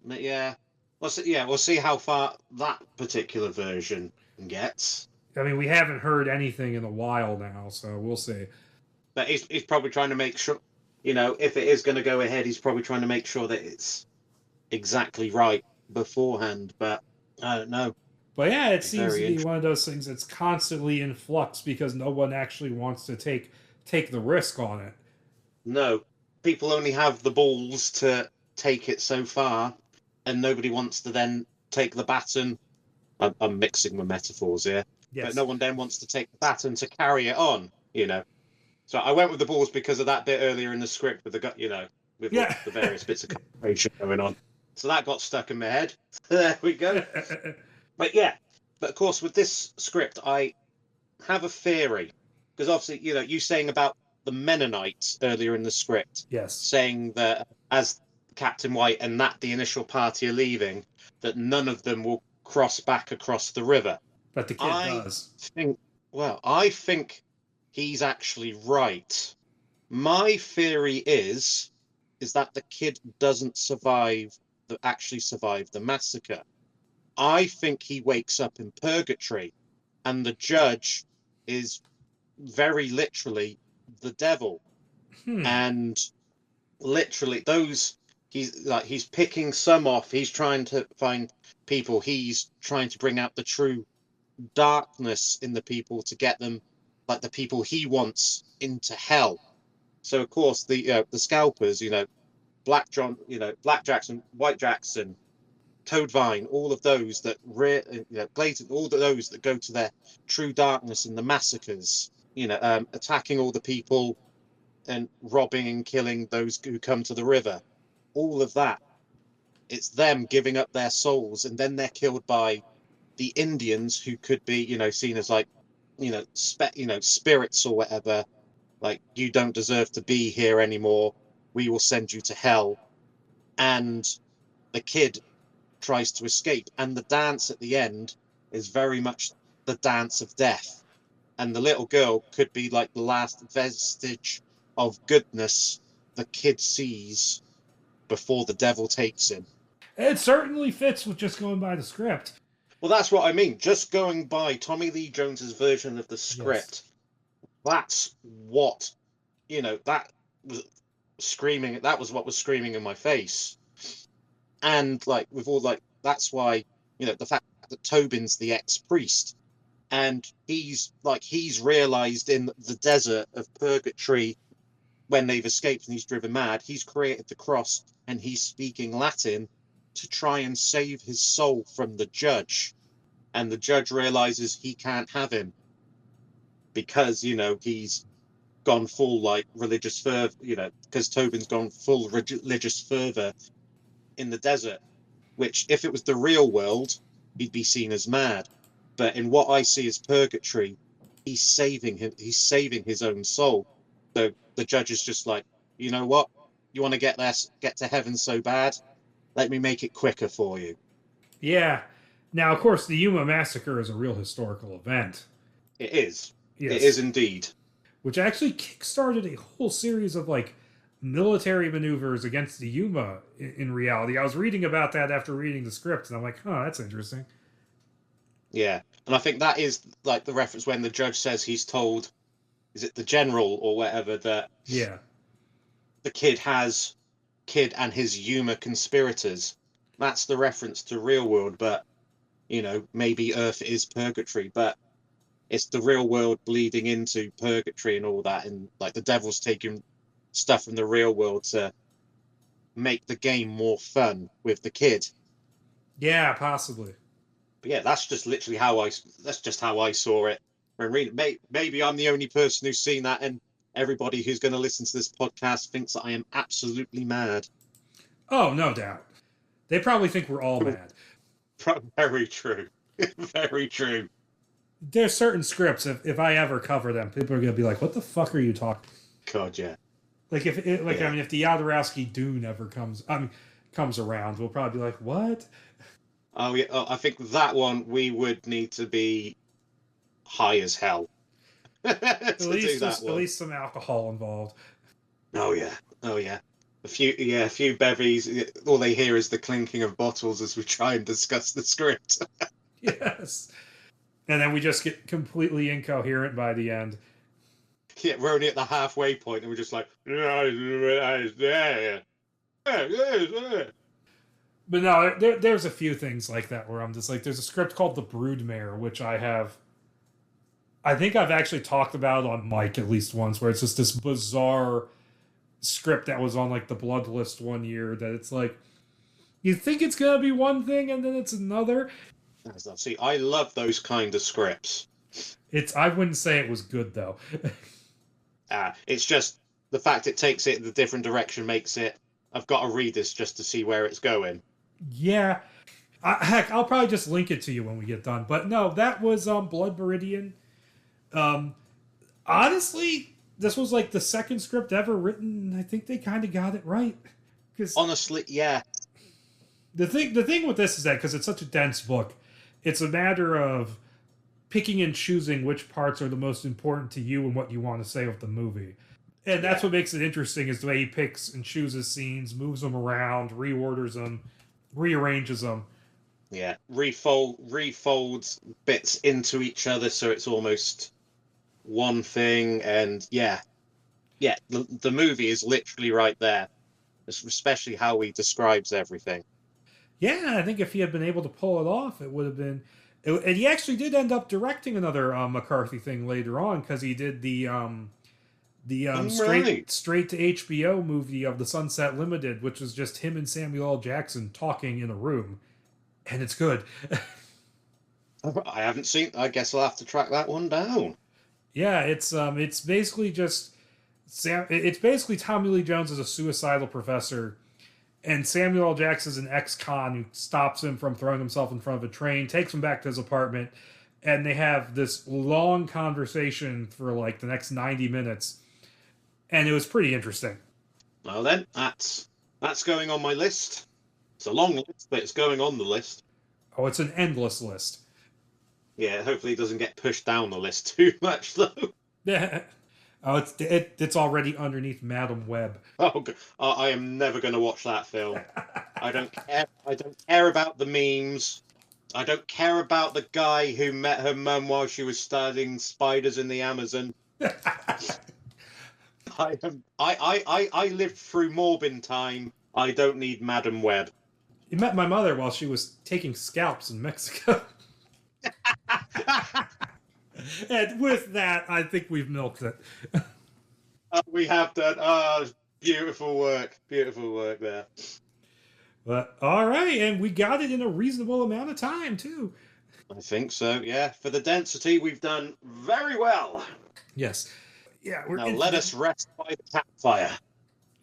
[SPEAKER 2] Yeah. We'll see how far that particular version gets.
[SPEAKER 1] I mean, we haven't heard anything in a while now, so we'll see.
[SPEAKER 2] But he's probably trying to make sure, if it is going to go ahead, he's probably trying to make sure that it's exactly right beforehand. But I don't know.
[SPEAKER 1] But yeah, it seems to be one of those things that's constantly in flux because no one actually wants to take the risk on it.
[SPEAKER 2] No, people only have the balls to take it so far, and nobody wants to then take the baton. I'm mixing my metaphors here.
[SPEAKER 1] Yes.
[SPEAKER 2] But no one then wants to take the baton to carry it on, So I went with the balls because of that bit earlier in the script with the the various bits of conversation going on. So that got stuck in my head. There we go. But of course with this script, I have a theory because obviously, you saying about the Mennonites earlier in the script,
[SPEAKER 1] yes, saying
[SPEAKER 2] that as Captain White and the initial party are leaving, that none of them will cross back across the river.
[SPEAKER 1] But the kid does.
[SPEAKER 2] I think he's actually right. My theory is that the kid doesn't actually survive the massacre. I think he wakes up in purgatory, and the judge is very literally the devil. And literally he's picking some off. He's trying to find people. He's trying to bring out the true darkness in the people to get them, like the people he wants, into hell. So of course the scalpers, Black Jackson, White Jackson, Toadvine, all of those that blatant, all of those that go to their true darkness in the massacres, attacking all the people and robbing and killing those who come to the river. All of that. It's them giving up their souls, and then they're killed by the Indians, who could be, seen as like, spirits or whatever. Like, you don't deserve to be here anymore. We will send you to hell. And the kid tries to escape, and the dance at the end is very much the dance of death. And the little girl could be like the last vestige of goodness the kid sees before the devil takes him.
[SPEAKER 1] It certainly fits with just going by the script.
[SPEAKER 2] Well, that's what I mean. Just going by Tommy Lee Jones's version of the script, that's what, that was screaming. That was what was screaming in my face. And like with all that's why, the fact that Tobin's the ex-priest, and he's realized in the desert of purgatory, when they've escaped and he's driven mad, he's created the cross and he's speaking Latin to try and save his soul from the judge. And the judge realizes he can't have him because, he's gone full religious fervor, because Tobin's gone full religious fervor in the desert, which if it was the real world, he'd be seen as mad. But in what I see as purgatory, he's saving his own soul. So the judge is just like, you know what? You want to get to heaven so bad? Let me make it quicker for you.
[SPEAKER 1] Yeah. Now, of course, the Yuma massacre is a real historical event.
[SPEAKER 2] It is. Yes. It is indeed.
[SPEAKER 1] Which actually kickstarted a whole series of military maneuvers against the Yuma in reality. I was reading about that after reading the script, and I'm like, huh, that's interesting.
[SPEAKER 2] Yeah. And I think that is the reference when the judge says he's told, is it the general or whatever, that the kid and his Yuma conspirators. That's the reference to real world, but maybe Earth is purgatory, but it's the real world bleeding into purgatory and all that, and the devil's taking stuff from the real world to make the game more fun with the kid.
[SPEAKER 1] Yeah, possibly.
[SPEAKER 2] But yeah, that's just literally how I saw it when reading. Maybe I'm the only person who's seen that, and everybody who's going to listen to this podcast thinks that I am absolutely mad.
[SPEAKER 1] Oh, no doubt. They probably think we're all mad.
[SPEAKER 2] Very true. Very true.
[SPEAKER 1] There's certain scripts, if I ever cover them, people are going to be like, what the fuck are you talking?
[SPEAKER 2] God, yeah.
[SPEAKER 1] If the Jodorowsky Dune ever comes around, we'll probably be like, what?
[SPEAKER 2] Oh, yeah. I think that one we would need to be high as hell.
[SPEAKER 1] At least some alcohol involved.
[SPEAKER 2] Oh, yeah. A few bevies. All they hear is the clinking of bottles as we try and discuss the script.
[SPEAKER 1] Yes. And then we just get completely incoherent by the end.
[SPEAKER 2] Yeah, we're only at the halfway point, and we're just like,
[SPEAKER 1] But no, there's a few things like that where I'm just like, there's a script called The Broodmare, which I think I've actually talked about on mic at least once, where it's just this bizarre script that was on the Blood List one year that it's like, you think it's going to be one thing and then it's another.
[SPEAKER 2] See, I love those kind of scripts.
[SPEAKER 1] I wouldn't say it was good, though.
[SPEAKER 2] It's just the fact it takes it in a different direction makes it, I've got to read this just to see where it's going.
[SPEAKER 1] Yeah. Heck, I'll probably just link it to you when we get done. But no, that was Blood Meridian. Honestly, this was the second script ever written. I think they kind of got it right.
[SPEAKER 2] Honestly, yeah.
[SPEAKER 1] The thing with this is that because it's such a dense book, it's a matter of picking and choosing which parts are the most important to you and what you want to say with the movie. And that's what makes it interesting, is the way he picks and chooses scenes, moves them around, reorders them, rearranges them.
[SPEAKER 2] Yeah, refolds bits into each other so it's almost one thing. And the movie is literally right there, especially how he describes everything.
[SPEAKER 1] Yeah, I think if he had been able to pull it off, it would have been... And he actually did end up directing another McCarthy thing later on, because he did the straight to HBO movie of The Sunset Limited, which was just him and Samuel L. Jackson talking in a room, and it's good.
[SPEAKER 2] I haven't seen. I guess I'll have to track that one down.
[SPEAKER 1] Yeah, it's basically just It's basically Tommy Lee Jones as a suicidal professor, and Samuel L. Jackson's an ex-con who stops him from throwing himself in front of a train, takes him back to his apartment, and they have this long conversation for like the next 90 minutes, and it was pretty interesting.
[SPEAKER 2] Well then, that's going on my list. It's a long list, but it's going on the list.
[SPEAKER 1] Oh, it's an endless list.
[SPEAKER 2] Yeah, hopefully it doesn't get pushed down the list too much, though.
[SPEAKER 1] Oh, it's already underneath Madam Web.
[SPEAKER 2] Oh, I am never going to watch that film. I don't care. I don't care about the memes. I don't care about the guy who met her mum while she was studying spiders in the Amazon. I lived through Morbin time. I don't need Madam Web.
[SPEAKER 1] You met my mother while she was taking scalps in Mexico. And with that, I think we've milked it.
[SPEAKER 2] We have done. Beautiful work. Beautiful work there.
[SPEAKER 1] But all right, and we got it in a reasonable amount of time too.
[SPEAKER 2] I think so. Yeah, for the density, we've done very well.
[SPEAKER 1] Yes. Yeah.
[SPEAKER 2] Now let us rest by the campfire.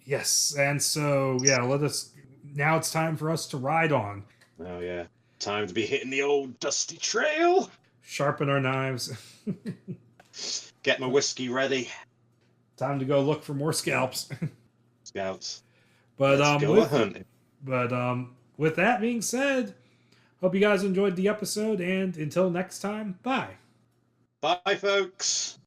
[SPEAKER 1] Yes, and so yeah, let us. Now it's time for us to ride on.
[SPEAKER 2] Oh yeah, time to be hitting the old dusty trail.
[SPEAKER 1] Sharpen our knives.
[SPEAKER 2] Get my whiskey ready.
[SPEAKER 1] Time to go look for more scalps.
[SPEAKER 2] Scouts.
[SPEAKER 1] But
[SPEAKER 2] Let's go hunting.
[SPEAKER 1] But with that being said, hope you guys enjoyed the episode, and until next time, bye.
[SPEAKER 2] Bye, folks.